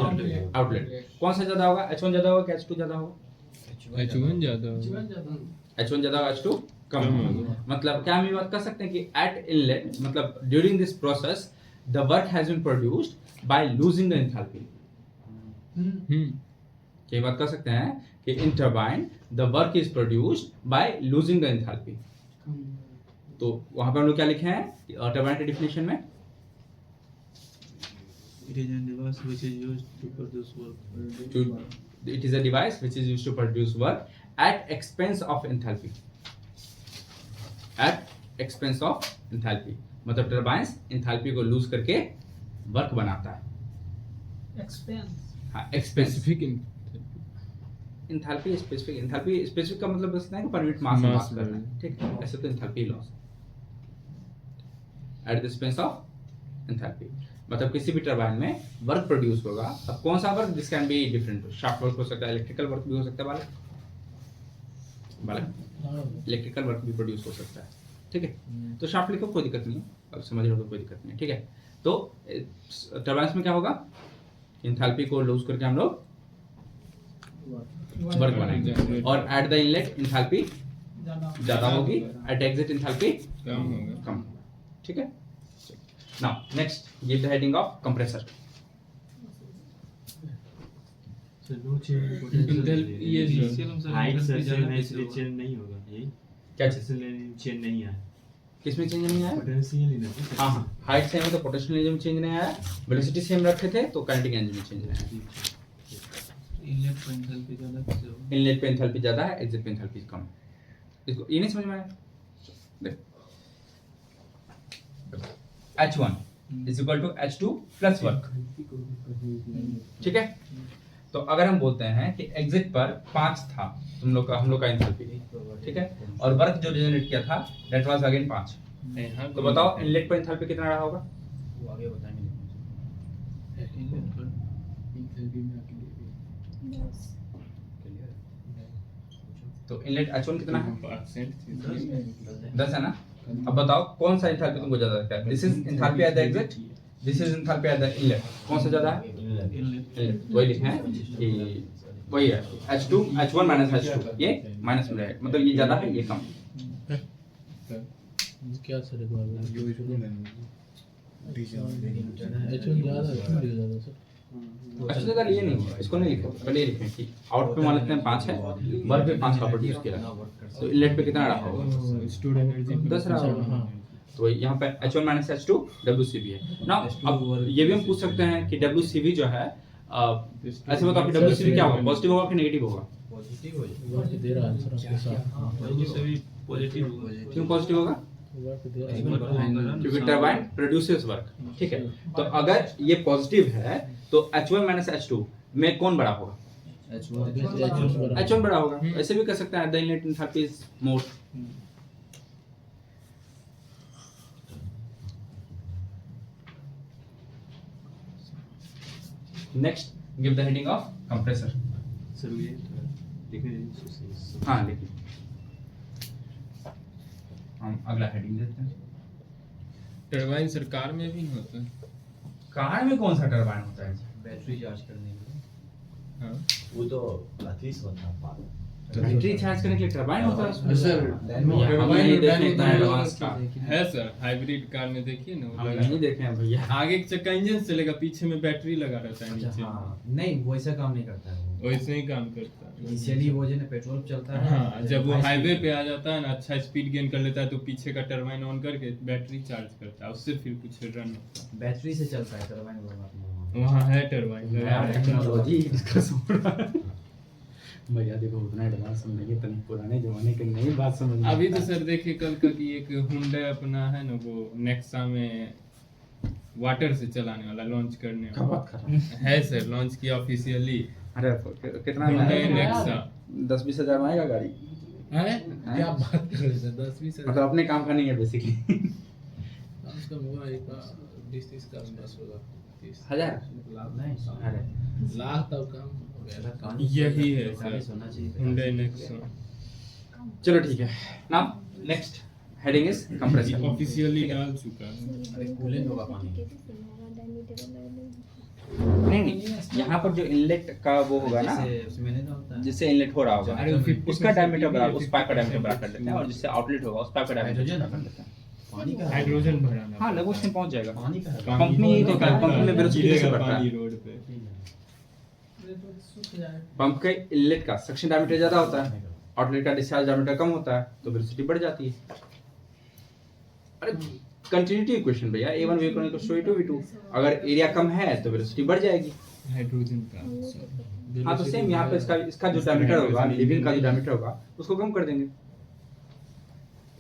A: outlet. कौन सा ज्यादा होगा? H1 ज्यादा होगा कि H2 ज्यादा होगा?
C: H1 ज़्यादा.
A: H1 ज्यादा होगा, H2 कम होगा. मतलब क्या हम ये बात कर सकते हैं कि at inlet मतलब during this process the work has been produced by losing the enthalpy. क्या ये बात कर सकते हैं कि in turbine the work is produced by losing the enthalpy. तो वहां पे हम लोग क्या लिखे हैं टरबाइन के डिफिनेशन में?
H: It is a device which is used to produce work.
A: It is a device which is used to produce work at expense of enthalpy. At expense of enthalpy. मतलब टरबाइंस enthalpy को loose करके work बनाता है. हाँ, expense.
C: Specific
A: enthalpy specific का मतलब बस नहीं पर यूनिट मास में बात कर रहे हैं. ठीक है, ऐसे तो enthalpy loss at the expense of enthalpy. मतलब किसी भी टरबाइन में वर्क प्रोड्यूस होगा. अब कौन सा work? This can be different. Shaft work हो सकता है, इलेक्ट्रिकल वर्क भी हो सकता है, बालक इलेक्ट्रिकल वर्क भी प्रोड्यूस हो सकता है. ठीक है, तो शाफ्ट लिखो, कोई दिक्कत नहीं है. अब समझ रहे हो तो कोई दिक्कत नहीं है. ठीक है, तो टरबाइंस में क्या होगा? एंथैल्पी को लूज करके हम लोग वर्क बनाएंगे. और एट द इनलेट एंथैल्पी ज्यादा होगी, एट एग्जिट एंथैल्पी कम. ठीक है. Now next, give the heading of compressor.
H: So no change in potential.
C: yes,
F: height circle में इसलिए चेंज नहीं होगा. यही
A: क्या चीज?
F: इसलिए चेंज नहीं आया.
A: किसमें चेंज नहीं आया?
F: पोटेंशियल ही नहीं.
A: हाँ हाँ, हाइट सेम है तो पोटेंशियल एनर्जी में चेंज नहीं आया. वेलोसिटी सेम रखे थे तो काइनेटिक एनर्जी में चेंज नहीं आया.
H: Inlet पे enthalpy ज़्यादा कैसे होगा?
A: इनलेट पे एंथैल्पी ज्यादा है, एग्जिट पे एंथैल्पी कम. इसको ये नहीं समझ में आया? देख, H1 is equal to H2 plus work. ठीक है, तो अगर हम बोलते हैं कि एग्जिट पर 5 था हम लोग का एंथैल्पी. ठीक है, और वर्क जो जनरेट किया था दैट वाज अगेन 5. तो बताओ इनलेट पर एंथैल्पी कितना रहा होगा?
B: वो आगे बताएंगे.
H: Inlet पर
A: तो इनलेट H1 कितना है?
C: 10%.
A: 10 है ना. अब बताओ कौन सा एंथैल्पी तुमको ज्यादा लगता है? This is enthalpy at the exit, this is enthalpy at the inlet. कौन सा ज्यादा है? इनलेट. वही लिखे हैं कि वही है H1 माइनस H2. ये माइनस में रहेगा, मतलब ये ज्यादा है, ये कम.
D: क्या सर एक बार H1 ज़्यादा है सर.
A: अच्छा ज्यादा ये नहीं होगा, इसको नहीं लिखो. पहले ये लिखें कि आउट पे मान लेते हैं 5 है, वर्क पे 5 का प्रोड्यूस किया, तो इनलेट पे कितना रहा होगा?
C: Stored energy
A: 10 रहा होगा. तो यहाँ पे H1 माइनस H2 WCB है ना. अब ये भी हम पूछ सकते हैं कि WCB जो है ऐसे बताओ कि WCB क्या होगा? पॉजिटिव होगा कि नेगेटिव होगा?
B: पॉजिटिव हो जाए.
D: वर्क दे रहा है आंसर आपके साथ.
H: वही सभी पॉजिटिव होगा.
A: क्यों पॉजिटिव होगा?
D: वर्क दे रहा है.
A: क्योंकि टरबाइन प्रोड्यूसेस वर्क. ठीक है, तो अगर ये पॉजिटिव है तो H1 माइनस H2 में कौन बड़ा होगा? H1 बड़ा होगा. ऐसे भी कर सकते हैं the inlet enthalpy is more. Next, give the heading of compressor.
F: Sir ये
A: लिखिए। हाँ लिखिए। हम अगला हेडिंग देते हैं।
C: टरबाइन सर कार में भी नहीं होता है।
A: कार में कौन सा टरबाइन होता है?
B: बैटरी चार्ज करने के लिए।
C: हाँ
F: वो तो अथीस होता है पागल।
A: बैटरी चार्ज करने के लिए टरबाइन होता है उसमें?
E: सर
B: Then में
A: हम
B: यहाँ
A: नहीं
B: पर
A: देखे इतना एडवांस का।
C: है सर, हाइब्रिड कार में देखिए ना, वो
A: हम
C: लगा
A: नहीं देखे हैं भैया।
C: आगे का चक्का इंजन से चलेगा, पीछे में बैटरी लगा रहता है
B: अच्छा
C: नीचे।
B: हाँ, नहीं वैसा काम नहीं करता है वो।
C: वैसे ही काम करता है।
B: इनिशियली वो जो है पेट्रोल चलता है।
C: हाँ, जब वो हाईवे पे आ जाता है ना, अच्छा स्पीड गेन कर लेता है, तो पीछे का टरबाइन ऑन करके बैटरी चार्ज करता है, उससे फिर कुछ रन होता
B: बैटरी से चलता है टरबाइन वाला।
C: है। वहाँ है टरबाइन
A: यार टेक्नोलॉजी इसका सुन
E: भैया देखो उतना एडवांस हम नहीं, इतने पुराने जमाने की नई बात समझ में
C: अभी
E: आता
C: तो
E: है।
C: सर देखे कल का कि एक हुंडई अपना है ना, वो नेक्सा में वाटर से चलाने वाला लॉन्च करने
E: क्या
C: वाला
E: बात कर रहे हैं?
C: है सर, लॉन्च किया ऑफिशियली।
E: अरे कितना में
C: हुंडई
E: आएगा?
C: नेक्सा
E: 10-20 हजार में आएगा गाड़ी?
D: हैं? क्या बात कर रहे हैं सर, 10-20
E: मतलब अपने काम का नहीं है बेसिकली।
D: कम से कम होगा एक 20-30 का आसपास होगा। 30
E: हजार?
B: नहीं
E: अरे
D: लाख तक कम हो गया।
C: यही है
B: गाड़ी
C: सर,
B: होना चाहिए।
C: हुंडई नेक्सा
E: चलो ठीक है। Now next heading is compressor.
C: Officially डाल चुका है।
B: अरे कूलिंग होगा पानी।
E: नहीं यहाँ पर जो इनलेट का वो होगा ना,
B: जैसे उसमें नहीं होता है।
E: जिससे इनलेट हो रहा होगा,
C: अरे वो 50%
E: उसका डायमीटर बड़ा, उस पाइप का डायमीटर बड़ा कर
C: हाइड्रोजन
E: देते हैं, और जिससे आउटलेट होगा उस पाइप का डायमीटर छोटा कर देते हैं।
B: पानी का
C: हाइड्रोजन भराना
E: हाँ लगभग उसमें पहुंच जाएगा।
B: पानी का है।
E: कंपनी यही तो कर, कंपनी में वेलोसिटी कैसे
C: गिरेगा
E: बढ़ता
C: पानी
E: है?
C: रोड पे।
E: पंप के इनलेट का सक्शन डायमीटर ज्यादा होता है, आउटलेट का डिस्चार्ज डायमीटर कम होता है, तो वेलोसिटी बढ़ जाती है। अरे कंटिन्यूटी इक्वेशन भैया, a1 v1 a2 v2। अगर एरिया कम है तो वेलोसिटी बढ़ जाएगी।
C: हाइड्रोजन का
E: हाँ तो सेम यहाँ पे इसका जो डायमीटर होगा, लिविंग का जो डायमीटर होगा उसको कम कर देंगे,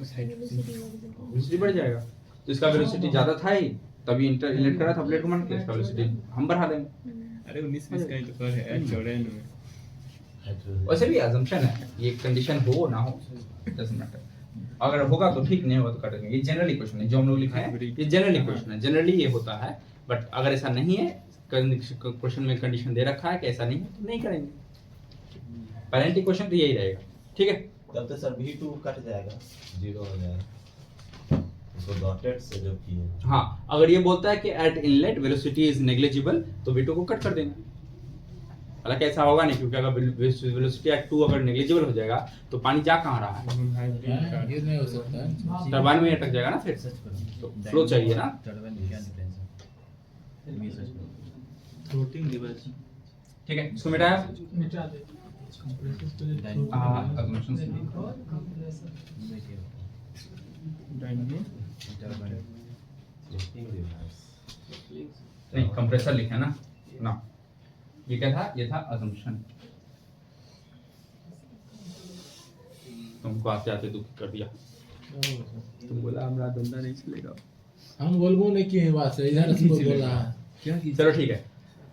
E: वेलोसिटी बढ़ जाएगा। तो इसका वेलोसिटी ज्यादा था ही, तभी इनलेट करा था प्लेट को मान के, इसका वेलोसिटी हम बढ़ा देंगे।
C: अरे 19-20 का ही तो पर है 94।
E: वैसे भी अजम्पशन है, ये कंडीशन हो ना हो डजंट मैटर। अगर होगा तो ठीक, नहीं होगा तो कर देंगे। ये जनरल इक्वेशन है जो हम लोग लिखे हैं, ये जनरल इक्वेशन है, जनरली ये होता है। बट अगर ऐसा नहीं है, क्वेश्चन में कंडीशन दे रखा है कि ऐसा नहीं है, तो नहीं करेंगे। पैरेंट इक्वेशन तो यही रहेगा, ठीक है।
F: तब तो सर v2 कट जाएगा, 0 हो जाएगा। उसको डॉटेड से जो किए।
E: हाँ अगर ये बोलता है कि eight inlet velocity is negligible, तो v2 को कट कर देंगे। हालांकि ऐसा होगा नहीं, क्योंकि अगर वेलोसिटी एट 2 अगर नेग्लिजिबल हो जाएगा तो पानी जा कहाँ रहा है,
D: ये नहीं हो सकता है।
E: टरबाइन में अटक जाएगा ना, फिर
B: सच करो।
E: तो फ्लो चाहिए ना।
B: टरबाइन में क्या डिफरेंस है? ये सच करो।
H: Floating device.
E: ठीक है, इसको मिटाया।
A: assumptions से
B: देखिए
C: डायनेमिक
B: फ्लोटिंग डिवाइस।
A: नहीं, कंप्रेसर लिखा ना ना, ये क्या था? ये था assumption। तुमको आते आते दुख कर दिया।
E: तुम बोला हमारा धंधा नहीं चलेगा।
D: हम बोलबो नहीं किए बात से, इधर से बोला है
C: क्या की
A: चलो ठीक है।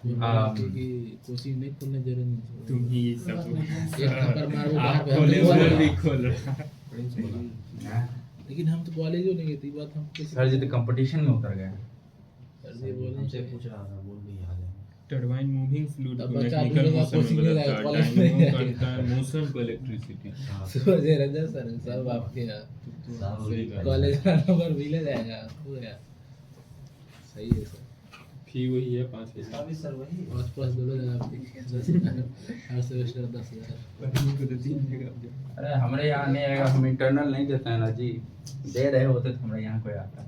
D: कि कोचिंग नहीं खोलने जरूरत नहीं।
C: तुम ही सब
D: एक थप्पड़ मारो
C: आप
D: बाहर
C: खोले
D: पे,
C: वो भी खोल रहा।
B: प्रिंस बोला।
D: लेकिन हम तो कॉलेज हो नहीं गए, तो बात हम कैसे
A: सर जी तो कंपटीशन में उतर गए।
D: सर जी बोले
B: हमसे पूछ रहा था, बोल भी आ जाएगा।
C: टरबाइन मूविंग फ्लूइड
D: तब
C: को
D: बच्चा
C: मैकेनिकल
D: बोलेगा,
C: मोशन में
D: कोचिंग में
C: बदलता है,
D: जाएगा, कॉलेज में
C: डायनेमो
D: जाएगा।
C: करता है मोशन को इलेक्ट्रिसिटी।
D: सूरज रंजन सर सब आपके यहाँ
B: साहब
C: सही
B: बोली,
C: बात।
D: कॉलेज का नंबर भी ले जाएगा पूरा। सही है सर,
C: फी वही है 5,000।
F: इसका भी सर वही है।
D: आस-पास दोनों जगह पे 10,000 हर सेमेस्टर 10,000।
C: पढ़ने को तो 3 जगह।
A: अरे हमारे यहाँ नहीं आएगा, हम इंटरनल नहीं देते हैं ना जी। दे रहे होते तो हमारे यहाँ कोई आता है।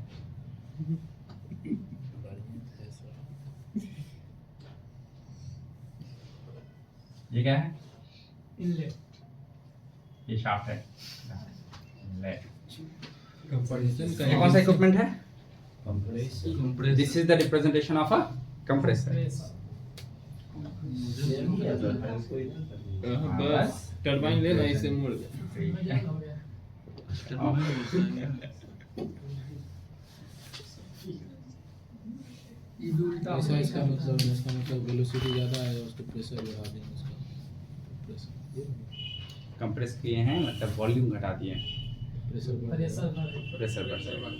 D: बढ़िया है सर।
A: ये क्या है? ये शाफ्ट है। ले।
C: कंपैरिजन
E: ये कौन सा इक्विपमेंट है?
B: Compressor.
E: This is the representation of a compressor.
C: बस टरबाइन लेना, इसे मोड़ दे।
D: ऐसा इसका मतलब वेलोसिटी ज़्यादा है, उसको प्रेशर बढ़ा देंगे उसका प्रेशर। ये
E: कंप्रेस किए हैं मतलब वॉल्यूम घटा दिए हैं,
D: प्रेशर
E: प्रेशर बढ़।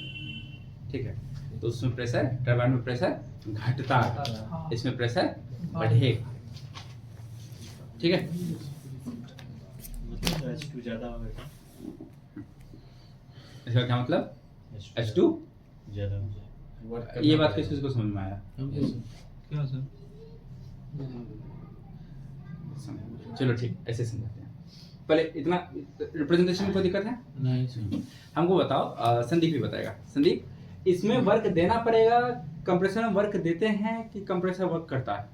E: ठीक है, तो उसमें प्रेशर, टरबाइन में प्रेशर घटता है, इसमें प्रेशर बढ़ेगा। ठीक है,
H: तो H2 ज़्यादा होगा।
E: इसका क्या मतलब H2
B: ज़्यादा
E: ये बात किस को समझ में आया?
D: हमको सर
H: क्या सर?
E: चलो ठीक, ऐसे समझते हैं। पहले इतना रिप्रेजेंटेशन में कोई दिक्कत है?
D: नहीं सर
E: हमको बताओ, संदीप ही बताएगा। संदीप, इसमें वर्क देना पड़ेगा, कंप्रेसर में वर्क देते हैं कि कंप्रेसर वर्क करता है?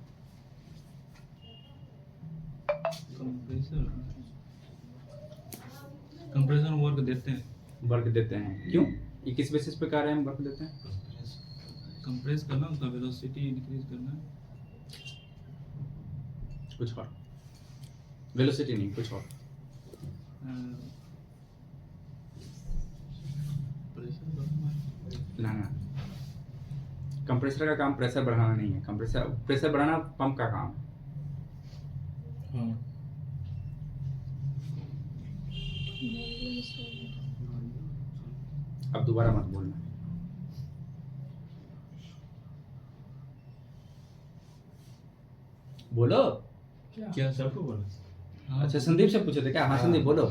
H: कंप्रेसर वर्क देते हैं।
E: वर्क देते हैं, क्यों? ये किस बेसिस पे कह रहे हैं हम वर्क देते हैं?
H: कंप्रेस करना, उसका वेलोसिटी इंक्रीज करना।
E: कुछ और वेलोसिटी नहीं, कुछ और।
H: प्रेशर बढ़ाना।
E: ना कंप्रेसर का काम प्रेशर बढ़ाना नहीं है। प्रेशर बढ़ाना पंप का काम है।
D: हाँ
E: अब दोबारा मत बोलना। बोलो।
H: क्या सबको बोला? हाँ।
E: अच्छा, संदीप से पूछे थे क्या? हाँ संदीप बोलो।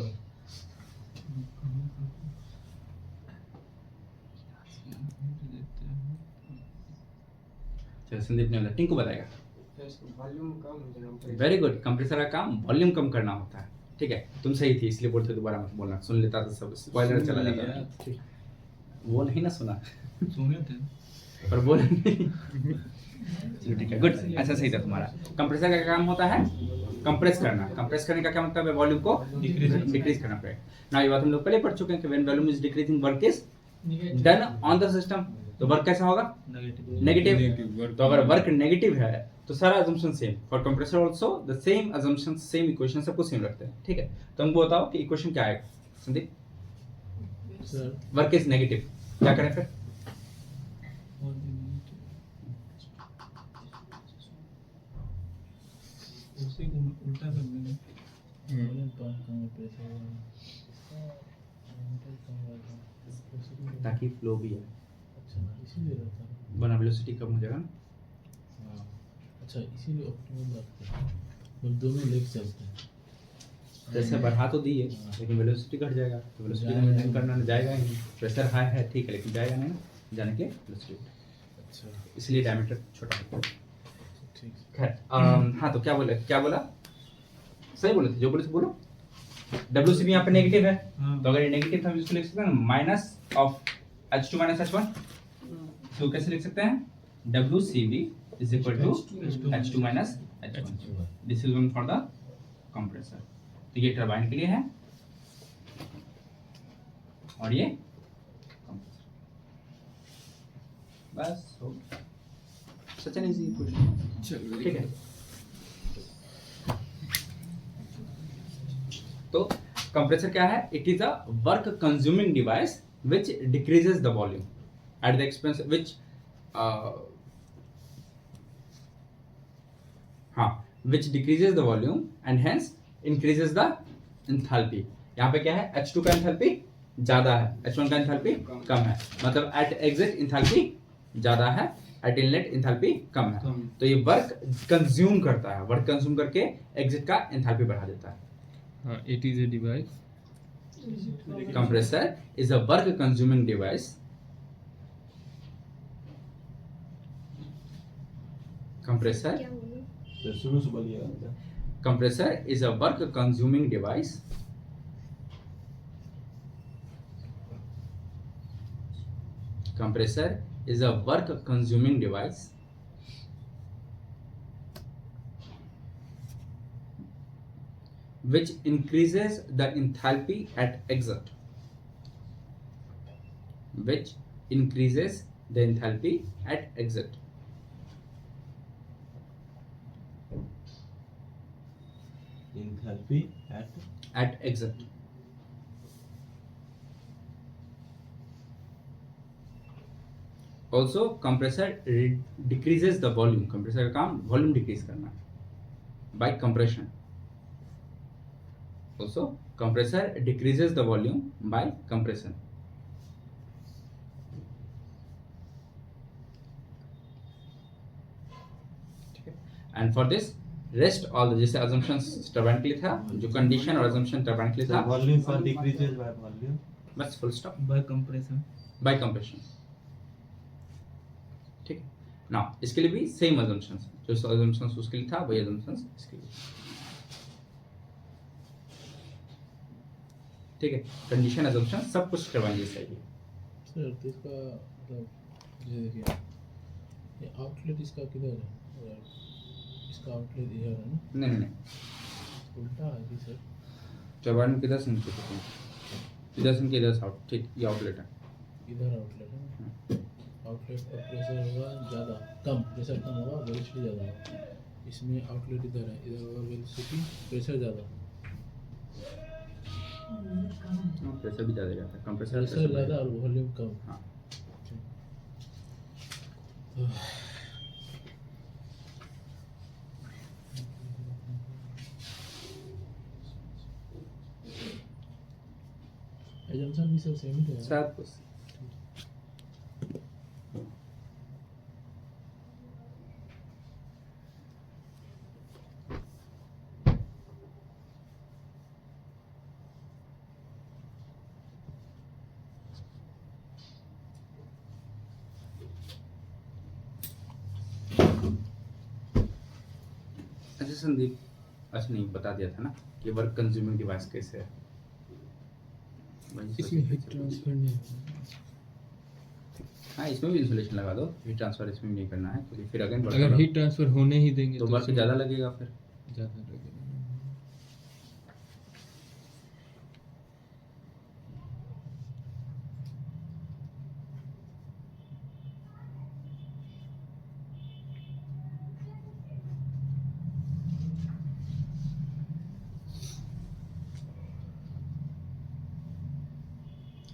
E: चलो संदीप ने बोला, टिंकू बताएगा। Very good. कंप्रेसर का काम वॉल्यूम कम करना होता है। ठीक है, तुम सही थी, इसलिए बोलते दोबारा मत बोलना। सुन लेता तो सब स्पॉइलर चला जाता। वो नहीं ना सुना,
H: सुने थे।
E: पर बोल नहीं। चलो ठीक है, गुड। अच्छा सही था तुम्हारा। कंप्रेसर का काम होता है कंप्रेस करना। कंप्रेस करने का क्या मतलब है? वॉल्यूम को डिक्रीज करना पड़ेगा ना। ये बात हम लोग पहले पढ़ चुके हैं कि when volume is decreasing work is done on the system. तो वर्क कैसा होगा? नेगेटिव। तो अगर वर्क नेगेटिव है तो सारा assumption same. For compressor also the same assumption, same equation सबको सेम रखते हैं। ठीक है, तो हमको बताओ कि इक्वेशन क्या आएगा Sandeep?
D: Sir
E: work is negative, क्या करें फिर?
H: उसी को उल्टा कर देंगे।
D: वॉल्यूम कम कम है, प्रेशर कम होगा,
E: ताकि फ्लो भी है,
D: अच्छा इसीलिए रहता है।
E: वरना वेलोसिटी कम हो जाएगा ना।
D: हाँ अच्छा, इसीलिए ऑप्टिमम रखते हैं, मतलब दोनों लेग चलते हैं।
E: जैसे बढ़ा तो दिए लेकिन वेलोसिटी घट जाएगा, तो वेलोसिटी को मेंटेन करना जाएगा ही नहीं। प्रेशर हाई है ठीक है, लेकिन जाएगा नहीं ना, जाने के वेलोसिटी।
D: अच्छा
E: इसलिए डायमीटर छोटा होता है।
D: ठीक है।
E: खैर, हाँ तो क्या बोला? सही बोले थे, जो बोले थे बोलो। WCB यहाँ पे नेगेटिव है,
H: हाँ।
E: तो अगर ये नेगेटिव था, हम इसको लिख सकते हैं minus of H2 minus H1। तो कैसे लिख सकते हैं? WCB is equal to H2 minus H1. This is one for the compressor. तो ये टरबाइन के लिए है और ये compressor। बस हो गया। Such an easy question. ठीक है, तो कंप्रेसर क्या है? It is a work consuming device which decreases the volume at the expense which which decreases the volume and hence increases the enthalpy. यहाँ पे क्या है? H2 का एंथैल्पी ज्यादा है, H1 का एंथैल्पी कम है। मतलब एट एग्जिट एंथैल्पी ज्यादा है, एट इनलेट एंथैल्पी कम है। तो ये वर्क कंज्यूम करता है, वर्क कंज्यूम करके एग्जिट का एंथैल्पी बढ़ा देता है।
C: It is a device.
E: Compressor is a work consuming device. Compressor
F: शुरू से बोलिएगा।
E: Compressor is a work consuming device. Compressor is a work consuming device which increases the enthalpy at exit. Which increases the enthalpy at exit.
F: Enthalpy
E: At exit. Also, compressor decreases the volume. Compressor का काम volume decrease करना है by compression. Also, compressor decreases the volume by compression. And for this, rest all जैसे assumptions turbine के लिए था, जो condition और अजम्पशन टर्बाइन के लिए था,
F: volume for decreases by volume
E: बस full stop
H: by compression.
E: By compression. ठीक है ना, इसके लिए भी सेम अजम्पशंस, जो अजम्पशंस उसके लिए था वही अजम्पशंस इसके लिए। ठीक है, कंडीशन अजम्पशन सब कुछ टर्बाइन जैसा ही है।
D: सर तो इसका मतलब ये देखिए, ये आउटलेट इसका किधर है, और इसका आउटलेट इधर है ना,
E: नहीं नहीं नहीं,
D: उल्टा है कि सर?
E: टर्बाइन में किधर से इनपुट होते हैं, इधर से इधर से आउट। ठीक, ये आउटलेट है।
D: इधर आउटलेट है ना, आउटलेट का प्रेशर होगा ज़्यादा, कम प्रेशर कम होगा, वेलोसिटी ज़्यादा होगा। इसमें आउटलेट इधर है, इधर होगा वेलोसिटी, प्रेशर ज़्यादा,
E: प्रेशर भी ज़्यादा जाता है, कंप्रेसर
D: प्रेशर ज़्यादा और वॉल्यूम कम।
E: हाँ।
D: एजम्पशन भी सब सेम ही है।
E: सब कुछ अच्छा संदीप, अच्छा नहीं बता दिया था ना कि वर्क कंज्यूमिंग डिवाइस कैसे है। वही
D: इसमें
E: सोच-
D: हीट ट्रांसफर नहीं है।
E: हाँ, इसमें भी इंसुलेशन लगा दो, हीट ट्रांसफर इसमें भी नहीं करना है, क्योंकि फिर अगेन
C: अगर हीट ट्रांसफर होने ही देंगे
E: तो वर्क
C: इसमें
E: ज़्यादा लगेगा फिर।
C: ज़्यादा लगेगा।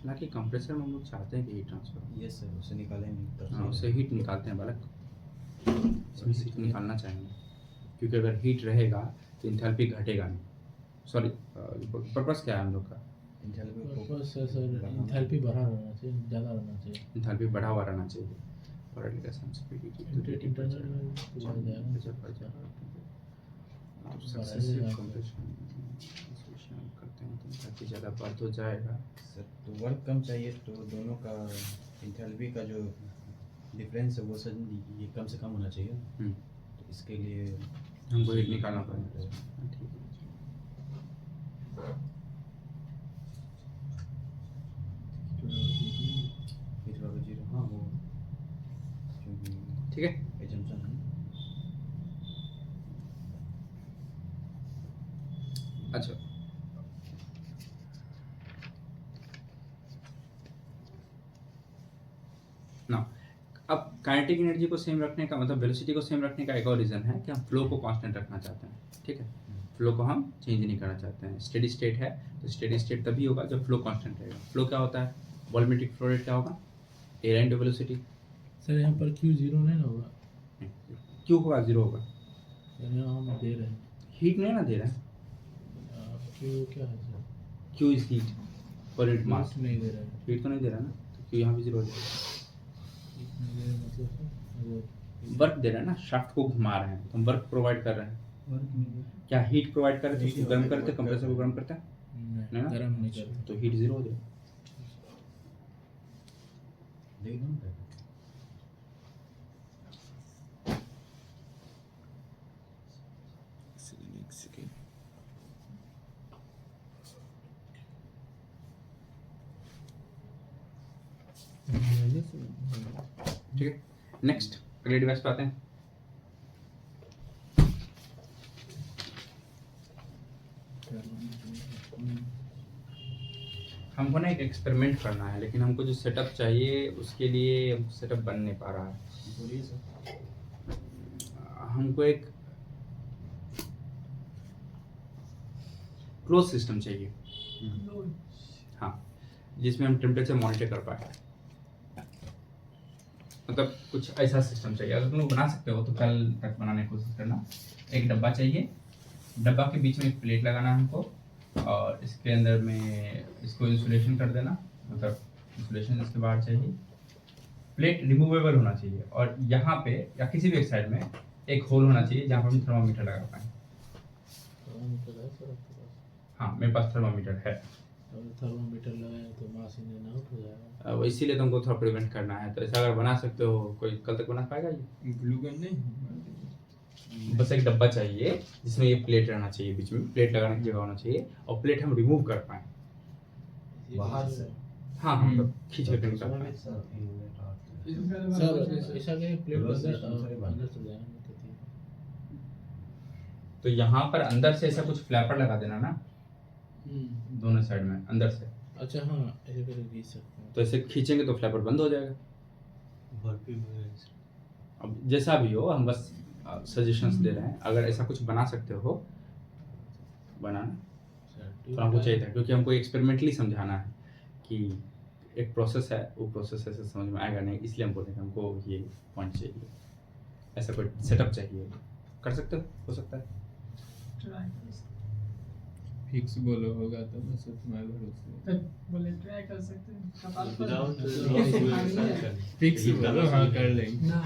E: हालांकि कंप्रेसर में हम लोग चाहते हैं कि हीट ट्रांसफर हो।
B: यस सर, उसे निकालेंगे तब
E: हाँ,
B: से।
E: उससे हीट निकालते हैं बालक, इसमें से हीट निकालना चाहेंगे, क्योंकि अगर हीट रहेगा तो इंथैल्पी घटेगा नहीं। सॉरी, पर्पस क्या है हम लोग का,
D: पर्पस है सर, इंथैल्पी बढ़ा रहना चाहिए, ज़्यादा रहना चाहिए।
E: इंथैल्पी बढ़ा हुआ रहना चाहिए। और एप्लीकेशन स्पीड
D: इंटरनल में बढ़ जाएगा।
E: सक्सेसिव कंप्रेशन करते हैं तो इंथैल्पी ज़्यादा बढ़ तो जाएगा।
B: सर तो वर्क कम चाहिए, तो दोनों का इंथैल्पी का जो डिफरेंस है वो सर ये कम से कम होना चाहिए। तो इसके लिए
E: हमको हीट निकालना पड़ेगा। ठीक है,
B: हीट बराबर 0, हाँ वो क्योंकि
E: ठीक है।
B: एजम्पशन है।
E: अच्छा, ना अब काइनेटिक एनर्जी को सेम रखने का मतलब वेलोसिटी को सेम रखने का एक और रीज़न है कि हम फ्लो को कांस्टेंट रखना चाहते हैं। ठीक है, फ्लो को हम चेंज नहीं करना चाहते हैं। स्टेडी स्टेट है तो स्टेडी स्टेट तभी होगा जब फ्लो कांस्टेंट रहेगा। फ्लो क्या होता है, वॉल्यूमेट्रिक फ्लो रेट क्या होगा, एरिया इनटू वेलोसिटी।
D: सर यहाँ पर क्यू जीरो नहीं ना होगा,
E: क्यों होगा, जीरो होगा,
D: सर यहाँ हम दे रहे हैं
E: हीट नहीं ना दे रहा है।
D: क्यू क्या है sir?
E: Q is heat per unit mass,
D: mass नहीं दे रहे हैं,
E: हीट तो नहीं दे रहा ना, तो क्यू यहाँ भी जीरो हो जाएगा।
D: हीट नहीं दे रहे मतलब सर वो
E: वर्क दे रहा है ना, शाफ्ट को घुमा रहे हैं तो हम वर्क प्रोवाइड कर रहे हैं।
H: Work में
E: क्या हीट प्रोवाइड कर रहे थे,
B: Heat
E: उसको गर्म
B: provide
E: करते,
B: कर
E: कंप्रेसर को
B: रहे
E: गर्म
B: हैं।
E: करता है
D: नहीं
E: ना?
D: गर्म नहीं करते।
E: तो हीट जीरो हो जाएगा।
B: देख लो ना।
E: ठीक है, नेक्स्ट अगले डिवाइस पे आते हैं। हमको ना एक एक्सपेरिमेंट करना है, लेकिन हमको जो सेटअप चाहिए उसके लिए सेटअप बन नहीं पा रहा है।
B: बोलिए सर।
E: हमको एक क्लोज सिस्टम चाहिए, हाँ, जिसमें हम टेम्परेचर मॉनिटर कर पाए। मतलब कुछ ऐसा सिस्टम चाहिए, अगर तुम लोग बना सकते हो तो कल तक बनाने की कोशिश करना। एक डब्बा चाहिए, डब्बा के बीच में एक प्लेट लगाना है हमको, और इसके अंदर में इसको इंसुलेशन कर देना, मतलब इंसुलेशन इसके बाहर चाहिए। प्लेट रिमूवेबल होना चाहिए, और यहाँ पे या किसी भी एक साइड में एक होल होना चाहिए जहाँ पर हम थर्मामीटर लगा पाए।
D: थर्मामीटर है सर आपके पास?
E: हाँ मेरे पास थर्मामीटर है।
D: अगर थर्मामीटर लगाए तो मास इन एंड आउट हो जाएगा।
E: अब इसीलिए तुमको थोड़ा प्रिवेंट करना है, तो ऐसा अगर बना सकते हो, कोई कल तक बना पाएगा ये?
C: ग्लू गन नहीं,
E: बस एक डब्बा चाहिए जिसमें ये प्लेट रहना चाहिए, बीच में प्लेट लगाने की जगह होना चाहिए, और प्लेट हम रिमूव कर पाए।
F: बाहर से
E: हाँ हाँ मतलब खींच कर निकाल पाए।
D: सर ऐसा कहीं प्लेट अंदर चल जाएगा।
E: तो यहाँ पर अंदर से ऐसा कुछ फ्लैपर लगा देना ना, दोनों साइड में अंदर से।
D: अच्छा हाँ, ऐसे करके खींच सकते हैं।
E: तो ऐसे खींचेंगे तो फ्लैपर बंद हो जाएगा। अब जैसा भी हो, हम बस सजेशंस दे रहे हैं, अगर ऐसा कुछ बना सकते हो बनाना। तो हमको चाहिए था क्योंकि हमको एक्सपेरिमेंटली समझाना है कि एक प्रोसेस है, वो प्रोसेस ऐसे समझ में आएगा नहीं, इसलिए हम बोल रहे हैं हमको ये पॉइंट चाहिए, ऐसा कोई सेटअप चाहिए। कर सकते हो सकता है।
C: फिक्स बोलो होगा तो बस तुम्हारे भरोसे।
I: बोले ट्राई कर सकते हैं।
C: फिक्स बोलो, हाँ कर लेंगे।
I: ना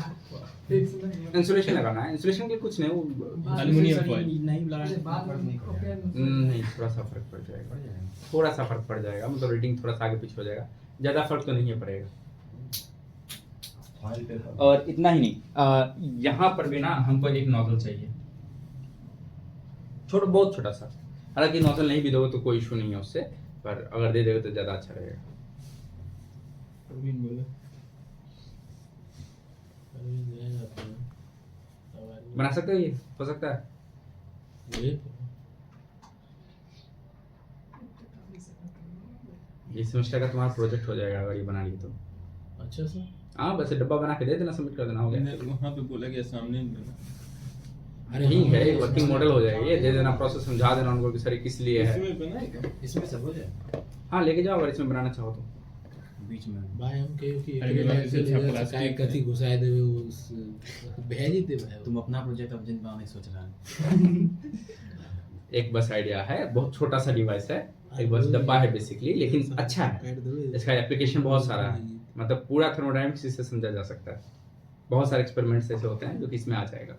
I: फिक्स नहीं।
E: इंसुलेशन लगाना है, इंसुलेशन के लिए कुछ नहीं, वो
C: एल्युमिनियम फॉइल
F: नहीं लगाने से
I: बाद
F: फर्क नहीं पड़ेगा।
E: नहीं, थोड़ा सा फर्क पड़ जाएगा, थोड़ा सा फर्क पड़ जाएगा, मतलब रेटिंग थोड़ा सा आगे पीछे हो जाएगा, ज़्यादा फर्क तो नहीं है पड़ेगा।
F: फॉइल पेपर
E: और इतना ही नहीं, यहाँ पर भी ना हमको एक नोजल चाहिए, छोटा, बहुत छोटा सा। हालांकि नोजल नहीं भी दोगे तो कोई इशू नहीं है उससे, पर अगर दे दोगे तो ज़्यादा अच्छा रहेगा।
C: प्रवीण बोलो।
E: बना सकते हो, ये हो सकता है। ये सेमेस्टर का तुम्हारा प्रोजेक्ट हो जाएगा अगर ये बना लिए तो।
D: अच्छा सर,
E: हाँ बस डब्बा बना के दे देना, सबमिट कर देना, हो गया।
C: वहाँ पे बोला गया सामने ही देना।
E: ठीक है, एक वर्किंग मॉडल हो जाएगा, ये दे देना, प्रोसेस समझा देना उनको कि सर ये किस लिए है।
C: इसमें बनाएगा।
F: इसमें सब हो जाए।
E: हाँ लेके जाओ अगर इसमें बनाना चाहो तो।
B: बीच में
D: भाई हम कहियो कि
C: अरे भाई, से अच्छा प्लास्टिक
D: कथी घुसाए देबे उस भेज ही दे भाई।
B: तुम अपना प्रोजेक्ट अब जिन बनाने सोच रहा है।
E: एक बस आइडिया है, बहुत छोटा सा डिवाइस है, एक बस डब्बा है बेसिकली, लेकिन अच्छा है, इसका एप्लीकेशन बहुत सारा है, मतलब पूरा थर्मोडायनामिक्स इससे समझा जा सकता है। बहुत सारे एक्सपेरिमेंट्स ऐसे होते हैं जो कि इसमें आ जाएगा।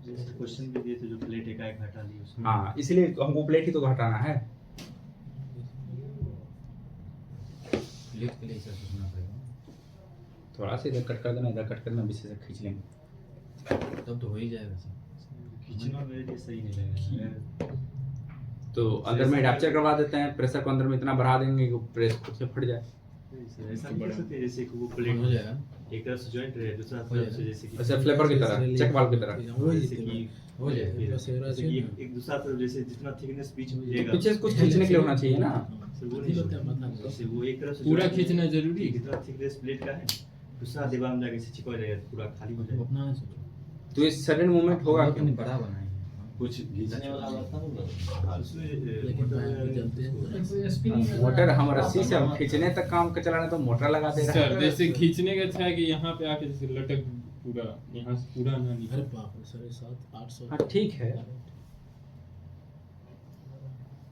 H: जैसे क्वेश्चन भी दिए थे जो प्लेट एक हटा ली उसमें।
E: हाँ इसीलिए हमको प्लेट ही तो घटाना है।
B: प्लेट के लिए इसे सोचना पड़ेगा।
E: थोड़ा सा इधर कट कर देना, इधर कट कर देना, बीच से खींच लेंगे
B: तब तो हो ही जाएगा सब।
H: खींचना मेरे लिए सही नहीं लगेगा।
E: तो अंदर में रैप्चर करवा देते हैं, प्रेशर को अंदर में इतना बढ़ा देंगे कि प्रेस खुद से फट जाए।
H: ऐसा नहीं कर सकते जैसे कि वो
B: हो
H: प्लेट
B: जाएगा।
H: एक तरफ से जॉइंट रहे, दूसरा तरफ से जैसे कि
E: ऐसे फ्लेपर की तरह, चेक वाल्व की तरह।
H: जैसे कि
B: हो जाएगा।
H: जैसे कि एक दूसरा तरफ जैसे जितना थिकनेस बीच में मिलेगा
E: पीछे से कुछ खींचने के लिए होना चाहिए ना।
H: सर वो नहीं होता। जैसे वो एक तरफ से
C: पूरा
H: joint
C: खींचना
H: है,
C: जरूरी है।
H: जितना थिकनेस प्लेट का है दूसरा दीवार में जाके से चिपक जाएगा, पूरा खाली हो
B: तुम
H: जाएगा।
B: अपना ना सोचो।
E: तो ये सडन मूवमेंट होगा
B: हम
E: क्यों?
B: लोग ने बड़ा बनाया है।
F: कुछ घिसने वाला बर्तन
H: उसमें
D: लेकिन भाई आप जानते हैं
I: स्पिनिंग
E: मोटर हम रस्सी से हम खींचने तक काम का चलाना, तो मोटर लगा दे रहा
C: सर
E: है।
C: जैसे खींचने का अच्छा है कि यहाँ पे आके जैसे लटक पूरा, यहाँ से पूरा ना
D: अरे
C: निकले।
D: बाप रे, 750-800।
E: हाँ ठीक है,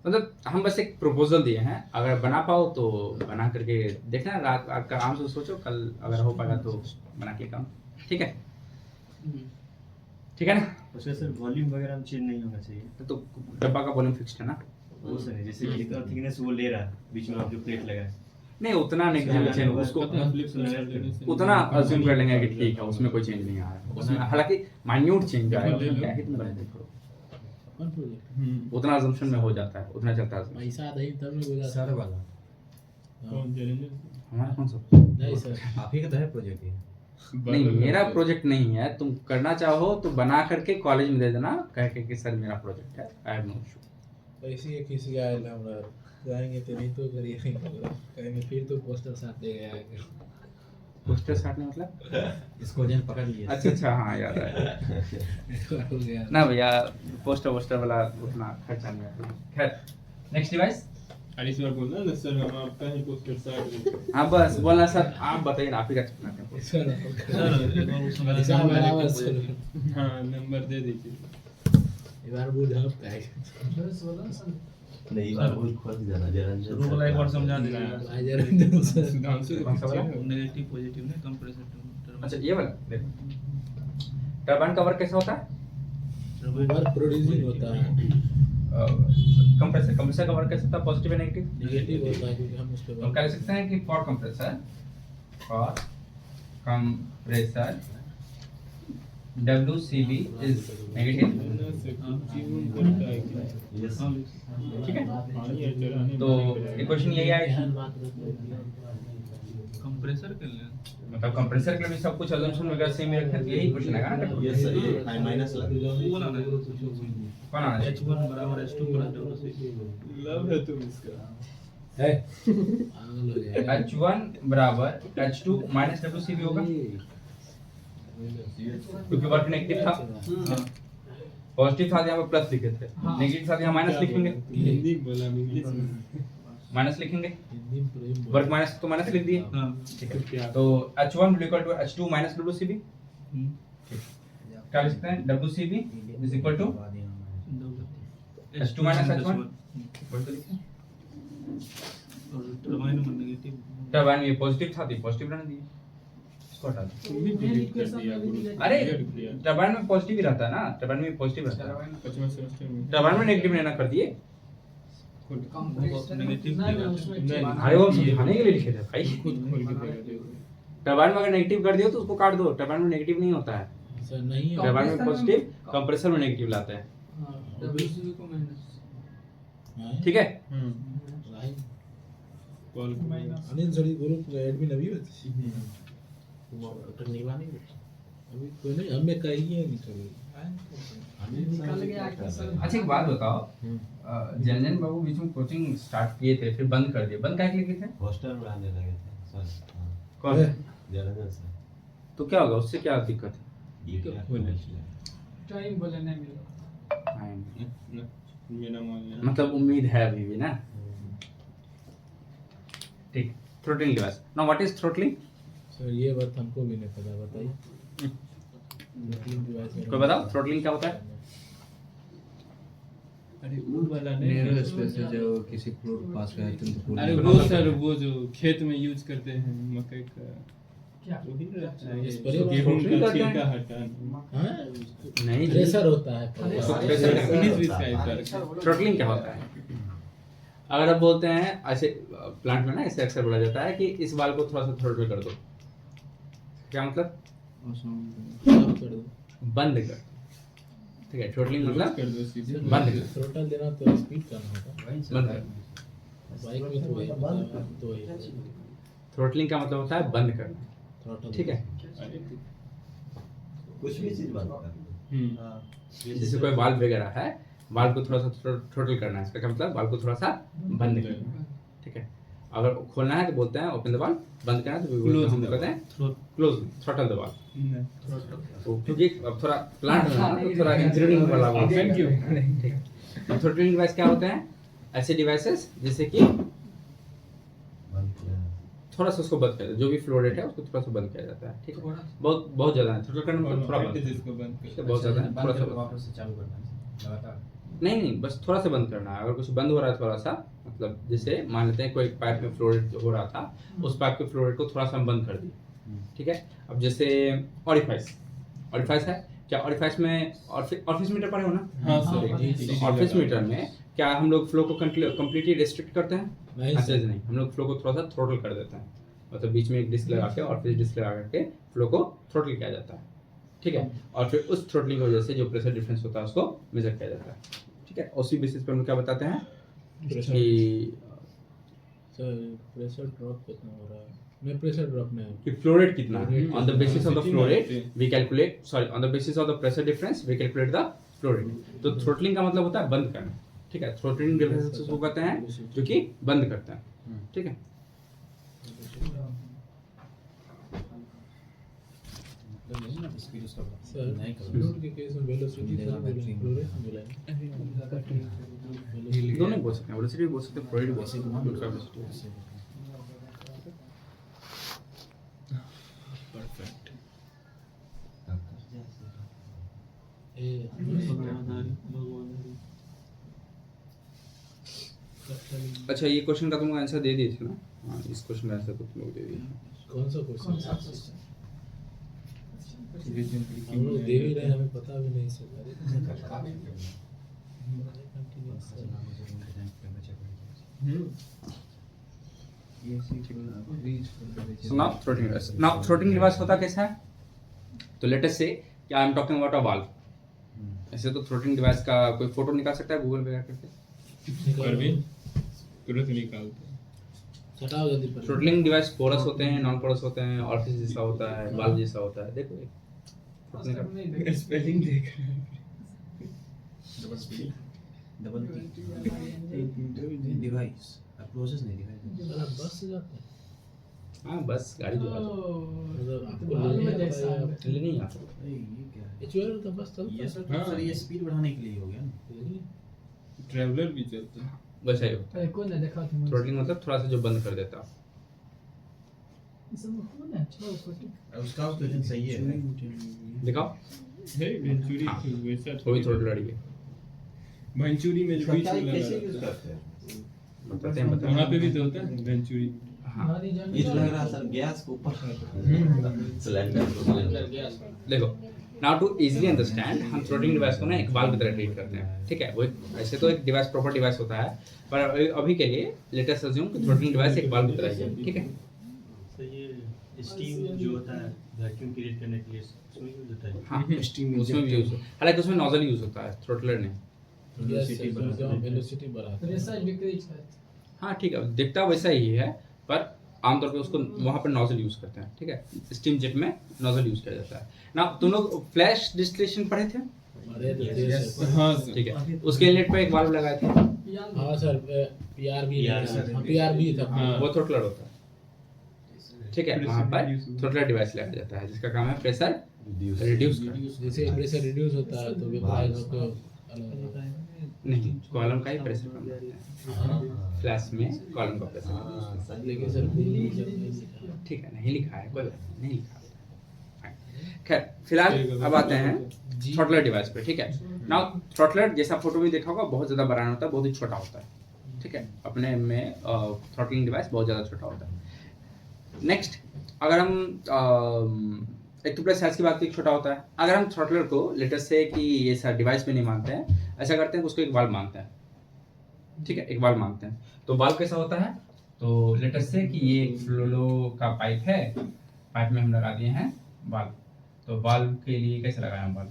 E: मतलब हम बस एक प्रपोजल दिए हैं, अगर बना पाओ तो बना करके देखना, रात का आराम से सोचो, कल अगर हो पाएगा तो बना के काम। ठीक है, ठीक है ना।
H: उसका सर वॉल्यूम वगैरह हम चेंज नहीं होना चाहिए।
E: तो डब्बा का वॉल्यूम फिक्स्ड है ना।
H: वो सर जैसे कि जितना थिकनेस वो ले रहा है बीच में आप जो प्लेट लगाए
E: नहीं उतना नहीं करना चाहिए उसको,
C: पता है, flip side लेने से-
E: उतना अज्यूम कर लेंगे कि ठीक है उसमें कोई चेंज नहीं आ रहा है उसमें, हालांकि माइन्यूट चेंज आएगा, उसमें क्या है तुम बना देखो,
D: कौन प्रोजेक्ट?
C: हम्म।
E: उतना अजम्पशन में हो जाता है, उतना चलता है।
D: पैसा नहीं तब नहीं बोला
B: सर वाला
C: कौन चैलेंजर?
E: हमारा कौन सा?
D: नहीं सर,
B: आप ही का तो है प्रोजेक्ट ये।
E: नहीं मेरा प्रोजेक्ट नहीं है, तुम करना चाहो तो बना करके कॉलेज में दे देना, कह के कि सर मेरा प्रोजेक्ट है, आई हैव नो इशू।
D: ऐसे ही किसी का आया हमरा जाएंगे तो नहीं तो करिए कहेंगे फिर तो पोस्टर साथ दे गया है।
E: पोस्टर साटने मतलब?
B: इसको जन पकड़ लिए।
E: अच्छा अच्छा, हाँ याद आया।
D: हो गया
E: ना भैया पोस्टर वोस्टर वाला उतना खर्चा नहीं आता। खैर नेक्स्ट डिवाइस।
C: अरे इस बार बोलना ना सर, हम आपका ही पोस्टर साथ देते हैं।
E: हाँ बस बोलना सर, आप बताइए ना, आप ही का चुनाव है।
D: सर
H: सर
D: हिसाब बराबर सर,
C: हाँ नंबर दे दीजिए।
D: एक बार बुझा है
F: नहीं बार वही खोल देना जरा
H: शुरू वाला एक बार समझा देना।
D: भाई जरा सर
C: सुधांशु
E: कौन सा वाला?
H: नेगेटिव पॉजिटिव ना कंप्रेसर।
E: अच्छा ये वाला देखो, टरबाइन का वर्क कैसा होता है?
D: वर्क प्रोड्यूसिंग होता है,
E: कंप्रेसर का वर्क कैसा होता है? पॉजिटिव या नेगेटिव?
D: नेगेटिव होता है क्योंकि हम उस पे
E: तो कह सकते हैं कि for compressor WCB is negative, ठीक है। तो इक्वेशन यही आएगी,
H: कंप्रेसर के लिए
E: मतलब कंप्रेसर के लिए भी सब कुछ अजम्पशन वगैरह सेम ही रखे, तो यही इक्वेशन आएगा ना।
F: ये सही है, माइनस लगा
H: वो ना
E: कौन आना चाहिए?
H: H1 बराबर H2 प्लस WC
C: लव है तुम इसका।
D: है पागल हो जाएगा।
E: H1 बराबर H2 माइनस WCB होगा, क्योंकि वर्क नेगेटिव था, पॉजिटिव था यहाँ पे प्लस लिखे थे, नेगेटिव था यहाँ माइनस लिखेंगे,
C: हिंदी बोला इंग्लिश में।
E: माइनस लिखेंगे,
D: हिंदी में प्रेम बोल।
E: वर्क माइनस तो माइनस लिख दिए,
H: हां
E: तो H1 equal to H2 minus WCB, क्या लिख सकते हैं? WCB is equal to H2 minus H1 equal to लिखें।
H: और टरबाइन में नेगेटिव
E: टरबाइन में पॉजिटिव था, तो पॉजिटिव रहने दिए, इसको हटा दो।
C: तुम भी डिलीट कर दिया गुरु।
E: अरे टरबाइन में पॉजिटिव ही रहता है ना, टरबाइन में पॉजिटिव रहता है,
C: पांचवां सेमेस्टर में
E: टरबाइन में नेगेटिव लेना कर दिए।
H: नेगेटिव
C: नहीं,
E: अरे वो समझाने के लिए लिखे थे भाई,
C: खुद खोल के दिखा दो।
E: टरबाइन में अगर नेगेटिव कर दियो तो उसको काट दो, टरबाइन में नेगेटिव नहीं होता है,
D: सर नहीं है।
E: टरबाइन में पॉजिटिव, कंप्रेसर में नेगेटिव लाते हैं,
I: WCB को माइनस
D: हैं?
E: ठीक है।
D: Right.
C: Call
D: Anil sir group admin अभी होती निकला नहीं अभी कोई नहीं, हमें कही है निकल
I: निकल गया आगे सर।
E: अच्छा एक बात बताओ, जनजन बाबू बीच में कोचिंग स्टार्ट किए थे, फिर बंद कर दिए, बंद काहे के लिए किए थे?
F: हॉस्टल में आने लगे थे सर। हाँ,
E: कौन?
F: जलंधर से
E: तो क्या होगा उससे, क्या दिक्कत है?
F: ये क्या
I: टाइम बोले नहीं मिला।
C: मेरा मान
E: मतलब उम्मीद है अभी भी ना, ठीक। Throttling device, now what is throttling?
D: Sir ये बात हमको भी नहीं पता, बताइए।
E: कोई बताओ थ्रोटलिंग क्या होता है?
C: अरे वो वाला
B: नेरो
C: नहीं,
B: स्पेस से जो किसी फ्लोर पास गया तुम तो
C: अरे वो सर वो जो खेत में यूज करते हैं मकई का,
I: क्या?
C: वो नहीं रहता है,
D: इस
C: ये
D: पर ये
C: गेहूं
E: थ्रोटलिंग
C: का
E: करते हैं?
C: छिलका हटाना।
D: हाँ
E: नहीं जी,
D: प्रेशर होता है
C: इंग्लिश भी इसका एक तरह का।
E: थ्रोटलिंग क्या होता है? अगर आप बोलते हैं ऐसे प्लांट में ना, ऐसे अक्सर बोला जाता है कि इस बाल को थोड़ा सा थ्रोटल कर दो, क्या मतलब?
D: कर दो।
E: बंद कर, ठीक है। थ्रोटलिंग मतलब
C: कर दो सीधे।
E: बंद कर,
D: थ्रोटल देना तो स्पीड करना होगा,
E: बंद कर।
D: बाइक में तो वही तो वही
E: थ्रोटलिंग का मतलब होता है बंद करना,
D: थ्रोटल
E: ठीक है।
C: अरे
F: कुछ भी चीज बंद कर दो। हाँ,
E: जैसे कोई बाल वगैरह है, बाल को थोड़ा सा थ्रोटल करना है, इसका क्या मतलब? बाल को थोड़ा सा बंद करना, ठीक है। अगर खोलना है तो बोलते हैं ओपन द बाल, बंद करना है तो
C: Close
E: हम
C: the
E: कहते हैं क्लोज, थ्रोटल द बाल।
C: नहीं।
E: तो क्योंकि अब थोड़ा प्लांट में ना, तो थोड़ा इंजीनियरिंग वाला बोलते हैं।
C: Thank you.
E: ठीक है। तो थ्रोटलिंग डिवाइस क्या होते हैं? ऐसे डिवाइसेस जैसे कि
F: बंद किया।
E: थोड़ा सा उसको बंद कर दो, जो भी फ्लो रेट है उसको थोड़ा सा बंद किया जाता है, ठीक है। बहुत बहुत ज्यादा है थ्रोटल करने में, थोड़ा बंद,
C: जिसको बंद कर
E: ठीक है, बहुत ज्यादा है, थोड़ा सा बंद।
B: वापस से चालू करना है लगातार।
E: नहीं, बस थोड़ा सा बंद करना है। अगर कुछ बंद हो रहा है थोड़ा सा, मतलब जैसे मान लेते हैं कोई पाइप में फ्लो रेट हो रहा था, उस पाइप के फ्लो रेट को थोड़ा सा हम बंद कर दिए, ठीक है। अब जैसे ऑरिफाइस है क्या? ऑरिफाइस में ऑरिफिस मीटर पढ़े हो ना?
C: हाँ सर।
E: ऑरिफिस मीटर में क्या हम लोग फ्लो को कंप्लीटली रिस्ट्रिक्ट करते हैं?
D: नहीं
E: ऐसे
D: सर।
E: नहीं, हम लोग फ्लो को थोड़ा सा थ्रोटल कर देते हैं, मतलब बीच में एक डिस्क लगा के और फिर डिस्क लगा करके फ्लो को थ्रोटल किया जाता है, ठीक है। और फिर उस थ्रोटलिंग की वजह से जो प्रेशर डिफरेंस होता है उसको मेजर किया जाता है, ठीक है। उसी बेसिस पर हम क्या बताते हैं कि
D: सर प्रेशर ड्रॉप कितना हो रहा है? मैं प्रेशर ड्रॉप में
E: कि फ्लो रेट कितना है। On the basis of the flow rate we calculate, sorry, on the basis of the pressure difference we calculate the flow rate. तो थ्रोटलिंग का मतलब होता है बंद करना, ठीक है। थ्रोटलिंग डिवाइसेस को कहते हैं जो कि बंद करते हैं, ठीक है।
B: स्पीड उसका
D: सर
B: नहीं करो।
D: फ्लूइड के केस में वेलोसिटी
B: मिलेगा,
D: सर
B: बैटरी
D: फ्लोरेट मिला है।
E: दोनों ही बोल सकते हैं, वेलोसिटी भी बोल सकते हैं, फ्लो रेट भी बोल सकते हैं, फ्लूइड का वेलोसिटी।
C: परफेक्ट।
E: अच्छा, ये क्वेश्चन का तुमको आंसर दे दिए थे ना? हाँ, इस क्वेश्चन का आंसर तो तुम लोग दे दिए।
D: कौन सा क्वेश्चन? हम लोग दे ही रहे, हमें पता भी नहीं चल रहा है।
E: So now throttling device. Now throttling device होता कैसा है? तो लेट अस से कि I am talking about a valve. ऐसे तो थ्रोटलिंग डिवाइस का कोई फोटो निकाल सकता है गूगल पे करके?
C: परवीन तुरंत निकालते हैं।
D: हटाओ जल्दी पर।
E: थ्रोटलिंग डिवाइस पोरस होते हैं, नॉन पोरस होते हैं, ऑरिफिस जैसा होता है, वाल्व जैसा होता है। देखो ये
I: फर्स्ट टाइम नहीं देखा
C: स्पेलिंग देख रहे हैं।
B: डबल डिवाइस प्रोसेस नहीं डिवाइस।
D: अरे बस से जाते हैं।
E: हाँ बस गाड़ी जो है
D: मतलब आपको
I: वाल्व
D: लेने
I: में जैसा
D: आता है
I: है।
E: ले नहीं आता।
B: ये क्या है?
D: एचयूएल का बस चलता
B: ये
D: है।
B: सर सर ये स्पीड बढ़ाने के लिए हो गया ना।
C: ट्रैवलर भी चलता है।
E: वैसा ही होता
I: पहले कौन ने देखा था
E: है।
I: मुझे
E: थ्रोटलिंग मतलब थोड़ा सा जो बंद कर देता है।
I: इस सब कौन है चलो फोटो
B: और उसका क्वेश्चन सही है।
E: दिखाओ
C: है वेंचुरी
E: हाँ।
C: वैसा
E: वो भी थ्रोटल गाड़ी है।
C: वेंचुरी में जो
F: इसका
C: बीच
F: क्या
C: में
F: कैसे
C: लगा
F: यूज
C: रहता
F: करते हैं?
E: बताते हैं
C: है। वहाँ पे भी तो होता है वेंचुरी।
E: हाँ
I: हमारी जमीन
F: ये तो लग रहा है सर गैस के ऊपर सिलेंडर
E: देखो नाउ टू इजीली अंडरस्टैंड हम थ्रोटलिंग डिवाइस को ना एक वाल्व की तरह ट्रीट करते हैं। ठीक है, वो ऐसे तो एक डिवाइस प्रॉपर डिवाइस होता है, पर अभी के लिए लेट अस अज्यूम कि थ्रोटलिंग डिवाइस एक वाल्व की तरह ही है। ठीक है,
H: तो ये स्टीम जो होता है वैक्यूम क्रिएट करने के लिए उसमें यूज होता है।
E: हाँ उसमें भी यूज, हालांकि उसमें नोजल यूज होता है, थ्रोटलर नहीं।
D: वेलोसिटी बढ़ाते हैं।
I: प्रेशर डिक्रीज करता
E: हाँ ठीक है, दिखता वैसा ही है, पर आमतौर पे उसको वहाँ पर नोजल यूज करते हैं। ठीक है, स्टीम जेट में नोजल यूज किया जाता है ना। तुम लोग फ्लैश डिस्टिलेशन पढ़े थे?
D: हमारे तो थे सर।
C: हाँ सर।
E: ठीक है, उसके इनलेट पे एक वाल्व लगाए थे,
I: है
D: हाँ सर पीआरबी पीआरबी था।
C: हाँ।
E: वो थ्रोटलर होता है। ठीक है, वहाँ पर थ्रोटलर डिवाइस लगाया जाता है जिसका काम है प्रेशर रिड्यूस करना।
D: जैसे प्रेशर रिड्यूस होता है तो वेपराइज होकर अलग
E: नहीं, कॉलम का ही प्रेशर कम करता है। फ्लैश में कॉलम का प्रेशर।
D: लेकिन सर नहीं लिखा।
E: ठीक है, नहीं लिखा है, कोई बात नहीं लिखा है। खैर फिलहाल अब आते हैं थ्रोटलर डिवाइस पे। ठीक है, नाउ थ्रोटलर जैसा फोटो में देखा होगा बहुत ज़्यादा बड़ा नहीं होता है, बहुत ही छोटा होता है। ठीक है, अपने में थ्रोटलिंग डिवाइस बहुत ज़्यादा छोटा होता है। नेक्स्ट, अगर हम एक तो प्लस साइज की बात की छोटा होता है। अगर हम थ्रोटलर को लेटेस्ट से कि ये सर डिवाइस में नहीं मानते हैं, ऐसा करते हैं कि उसको एक वाल्व मानते हैं। ठीक है, एक वाल्व मानते हैं। तो वाल्व कैसा होता है? तो लेटेस्ट से कि ये एक फ्लो का पाइप है, पाइप में हम लगा दिए हैं वाल्व। तो वाल्व के लिए कैसे लगाया हम वाल्व?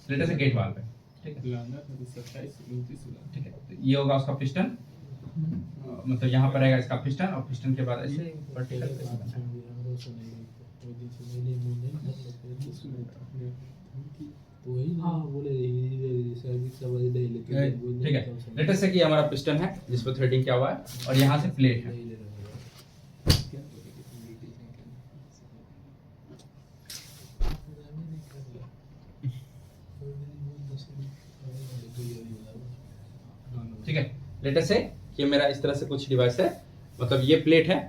E: लेटेस्ट से गेट वाल्व है। ठीक है,
C: लाना था तो 27-29 लाना।
E: ठीक है, तो ये होगा उसका पिस्टन, मतलब यहाँ पर रहेगा इसका पिस्टन, और पिस्टन के बाद ऐसे वर्टिकल कैसे बनना है?
D: तो वही ना बोले सर्विस समझ नहीं लेकिन
E: ठीक है, लेटेस्ट से कि हमारा पिस्टन है जिस पर थ्रेडिंग किया हुआ है, और यहाँ से प्लेट है। ठीक है, लेटेस्ट से कि मेरा इस तरह से कुछ डिवाइस है, मतलब ये प्लेट है,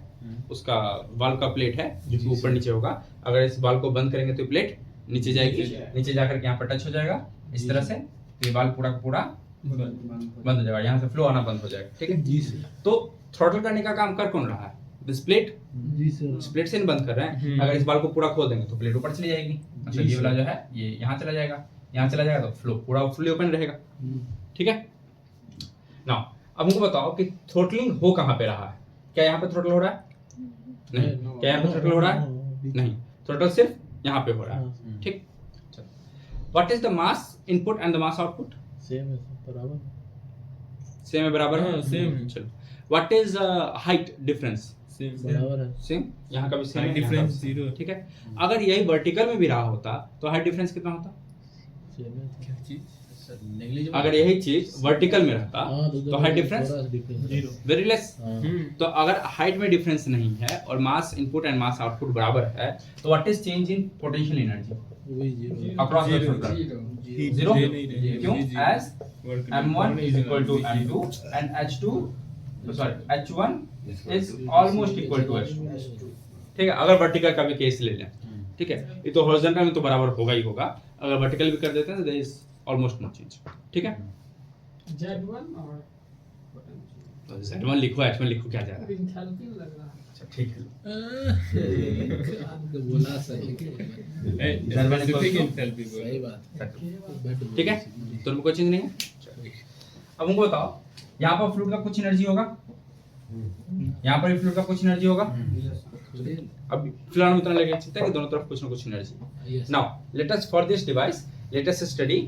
E: उसका वाल्व का प्लेट है जो ऊपर नीचे होगा। अगर इस वाल्व को बंद करेंगे तो प्लेट नीचे जाएगी, नीचे जाकर के यहाँ पर टच हो जाएगा इस तरह से, तो ये वाल्व पूरा का पूरा बंद हो जाएगा, यहाँ से फ्लो आना बंद हो जाएगा। ठीक है
D: जी सर।
E: तो थ्रॉटल करने का काम कर कौन रहा है? This plate.
D: जी सर।
E: इस प्लेट से नहीं बंद कर रहे हैं। अगर इस वाल्व को पूरा खोल देंगे तो प्लेट ऊपर चली जाएगी, मतलब ये वाला जो है ये यहाँ चला जाएगा, यहाँ चला जाएगा तो फ्लो पूरा फुल्ली ओपन रहेगा। ठीक है, नाउ अब हमको बताओ कि थ्रोटलिंग हो कहाँ पे रहा है? क्या यहाँ पे थ्रोटल हो रहा है? नहीं। क्या यहाँ पे थ्रोटल हो रहा है? नहीं, थ्रोटल सिर्फ यहाँ पे हो रहा है। ठीक, what is the mass input and the mass output?
D: Same है बराबर।
E: सेम है, बराबर है।
C: हाँ, same है।
E: चलो, what is height difference?
C: Same
D: बराबर है।
E: सेम, यहाँ का भी सेम
C: हाइट
E: है, यहाँ का भी
C: डिफरेंस
E: same।
C: 0।
E: ठीक है, अगर यही वर्टिकल में भी रहा होता तो हाइट डिफरेंस कितना होता?
D: सेम है।
C: क्या चीज?
B: नेग्लिजिबल।
E: अगर यही चीज वर्टिकल में रहता
D: हाँ
E: तो height difference
C: zero.
E: Very less.
D: हाँ।
E: तो अगर हाइट में डिफरेंस नहीं है और mass input and mass output बराबर है, तो what is change in potential energy
D: वही zero.
E: Across the
C: Zero.
E: Throttle? Zero.
C: ये नहीं रहेगा,
E: क्यों?
C: ये zero।
E: As
C: Work
E: m1 is equal to
C: done.
E: m2 and h1 is almost equal to h2। ठीक है, अगर वर्टिकल का भी केस ले लें, ठीक है, ये तो हॉरिजॉन्टल में तो बराबर होगा ही होगा, अगर वर्टिकल भी कर देते हैं तो there is almost no change. ठीक है,
I: Z1 और
E: तो z1 लिखो, h1 लिखो, क्या जा रहा है?
I: एंथैल्पी लग रहा है
A: अच्छा ठीक है
D: तो बोला सही
C: स्पेसिफिक एंथैल्पी
D: सही बात
E: ठीक है, तो कोई चेंज नहीं है। अब हमको बताओ, यहाँ पर फ्लूइड का कुछ एनर्जी होगा, यहाँ पर फ्लूइड का कुछ एनर्जी होगा। अब फिलहाल हम इतना लगे चलते हैं कि दोनों तरफ कुछ ना कुछ energy. Now let us for this device let us study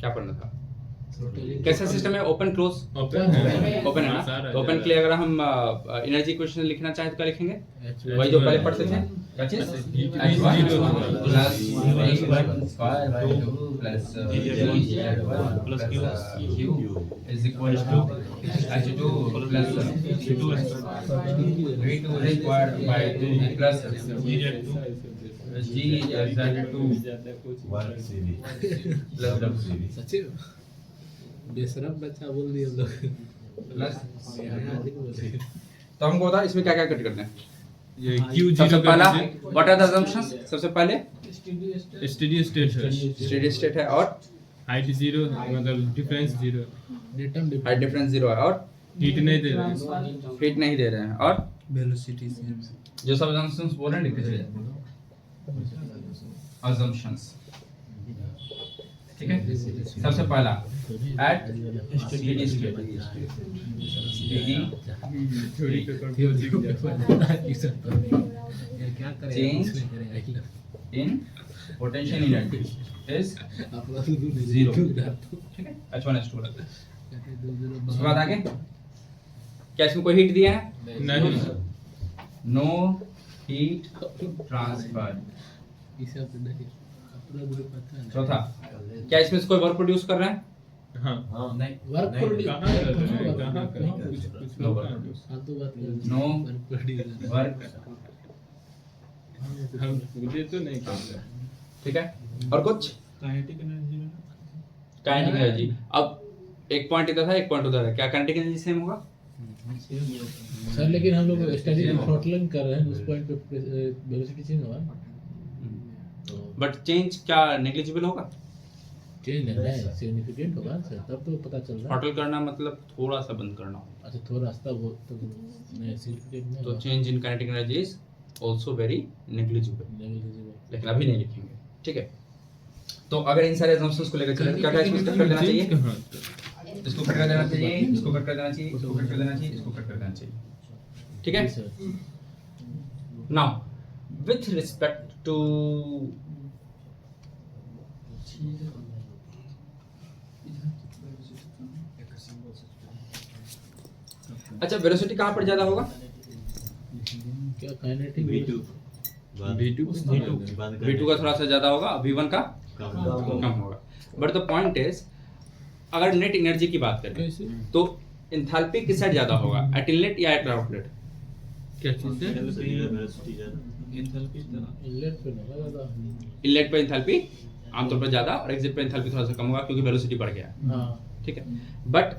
E: क्या पढ़ना था, कैसा सिस्टम है, ओपन क्लोज, ओपन है ना। तो ओपन के लिए अगर हम एनर्जी इक्वेशन लिखना चाहें तो क्या लिखेंगे, वही जो पहले पढ़ते थे, क्या चीज h1 plus h1 square by 2 plus plus q is equal to h2 plus v2 square by 2 plus g z2
F: 1 cv
E: plus
F: cv
D: सचिव बेशरम बच्चा बोल दिया हम लोग
E: प्लस।
D: बोले
E: तो हमको बता इसमें क्या क्या कट करते हैं।
C: ये q
E: सबसे
C: 0
E: पहला
C: का
E: व्हाट आर द असम्पशंस, सबसे पहले
C: स्टेडी स्टेट है,
E: स्टेडी स्टेट है और
C: हाइट 0 मतलब डिफरेंस 0,
D: डेटम
E: हाइट डिफरेंस 0 है और
C: हीट नहीं दे रहे हैं,
E: हीट नहीं दे रहे हैं और
C: वेलोसिटी
E: जो सब असम्पशंस बोल रहे हैं लिखते चलिए, असम्पशंस। ठीक है, सबसे पहला एट स्टेडी स्टेट
C: थ्योरी पे
D: क्या करें
E: Change in potential energy is
D: अपना
E: 0। ठीक है, h1 h2 लगता है। उसके बाद आगे क्या इसमें कोई हीट दिया है,
C: नहीं,
E: नो हीट ट्रांसफर।
D: इसे आप नहीं अपना ग्रुप पता है
E: चौथा क्या इसमें से कोई वर्क प्रोड्यूस कर रहा है,
C: हाँ
F: नहीं
D: वर्क
C: कहाँ कर रहे हैं, कहाँ कर रहे हैं, कुछ
E: नो
C: लोग
E: वर्क,
D: फालतू बात
E: नो वर्क।
C: हम मुझे तो नहीं कर रहे।
E: ठीक है, और कुछ
H: काइनेटिक एनर्जी में
E: काइनेटिक एनर्जी। अब एक पॉइंट इधर था, एक पॉइंट उधर है, क्या काइनेटिक एनर्जी सेम होगा।
D: सर लेकिन हम लोग स्टडी थ्रॉटलिंग कर रहे हैं उस पॉइंट पे वेलोसिटी चेंज होगा
E: बट चेंज क्या नेग्लिजिबल होगा,
D: चेंज है सिग्निफिकेंट होगा सर, तब तो पता चल रहा है।
E: थ्रॉटल करना मतलब थोड़ा सा बंद करना होगा।
D: अच्छा थोड़ा रास्ता वो तो नहीं सिग्निफिकेंट नहीं
E: तो change in kinetic energy is also very negligible, लेकिन अभी नहीं लिखेंगे। ठीक है, तो अगर इन सारे assumptions को लेकर चलें तो क्या क्या इसमें कट कर देना चाहिए,
C: कहाँ
E: इसको कट कर देना चाहिए, इसको कट कर देना चाहिए, इसको कट कर देना चाहिए, इसको कट कर देना चाहिए। ठीक है, नाउ विथ रिस्पेक्ट टू अच्छा वेलोसिटी कहाँ पर ज्यादा होगा,
D: क्या काइनेटिक
H: V2
C: V2
E: V2 का थोड़ा सा ज्यादा होगा, V1 का कम होगा। बट द पॉइंट इज अगर नेट एनर्जी की बात करें
D: कैसे
E: तो एंथैल्पी किस साइड ज्यादा होगा, एट इनलेट या एट आउटलेट।
C: क्या चीज़ है,
H: वेलोसिटी ज्यादा
D: इनलेट पे ना ज्यादा
E: इनलेट पे एंथैल्पी आमतौर पर ज्यादा और एग्जिट पे एंथैल्पी थोड़ा सा कम होगा क्योंकि वेलोसिटी बढ़ गया है।
D: हां
E: ठीक है, बट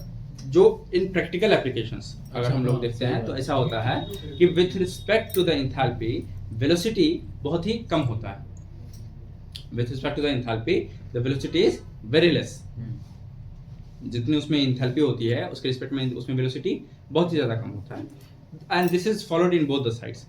E: जो इन प्रैक्टिकल एप्लीकेशंस अगर हम लोग देखते हैं तो ऐसा होता है कि with respect to the enthalpy velocity बहुत ही कम होता है। With respect to the enthalpy the velocity is very less. जितनी उसमें एंथैल्पी होती है उसके रिस्पेक्ट में उसमें वेलोसिटी बहुत ही ज्यादा कम होता है। And this is followed in both the sides.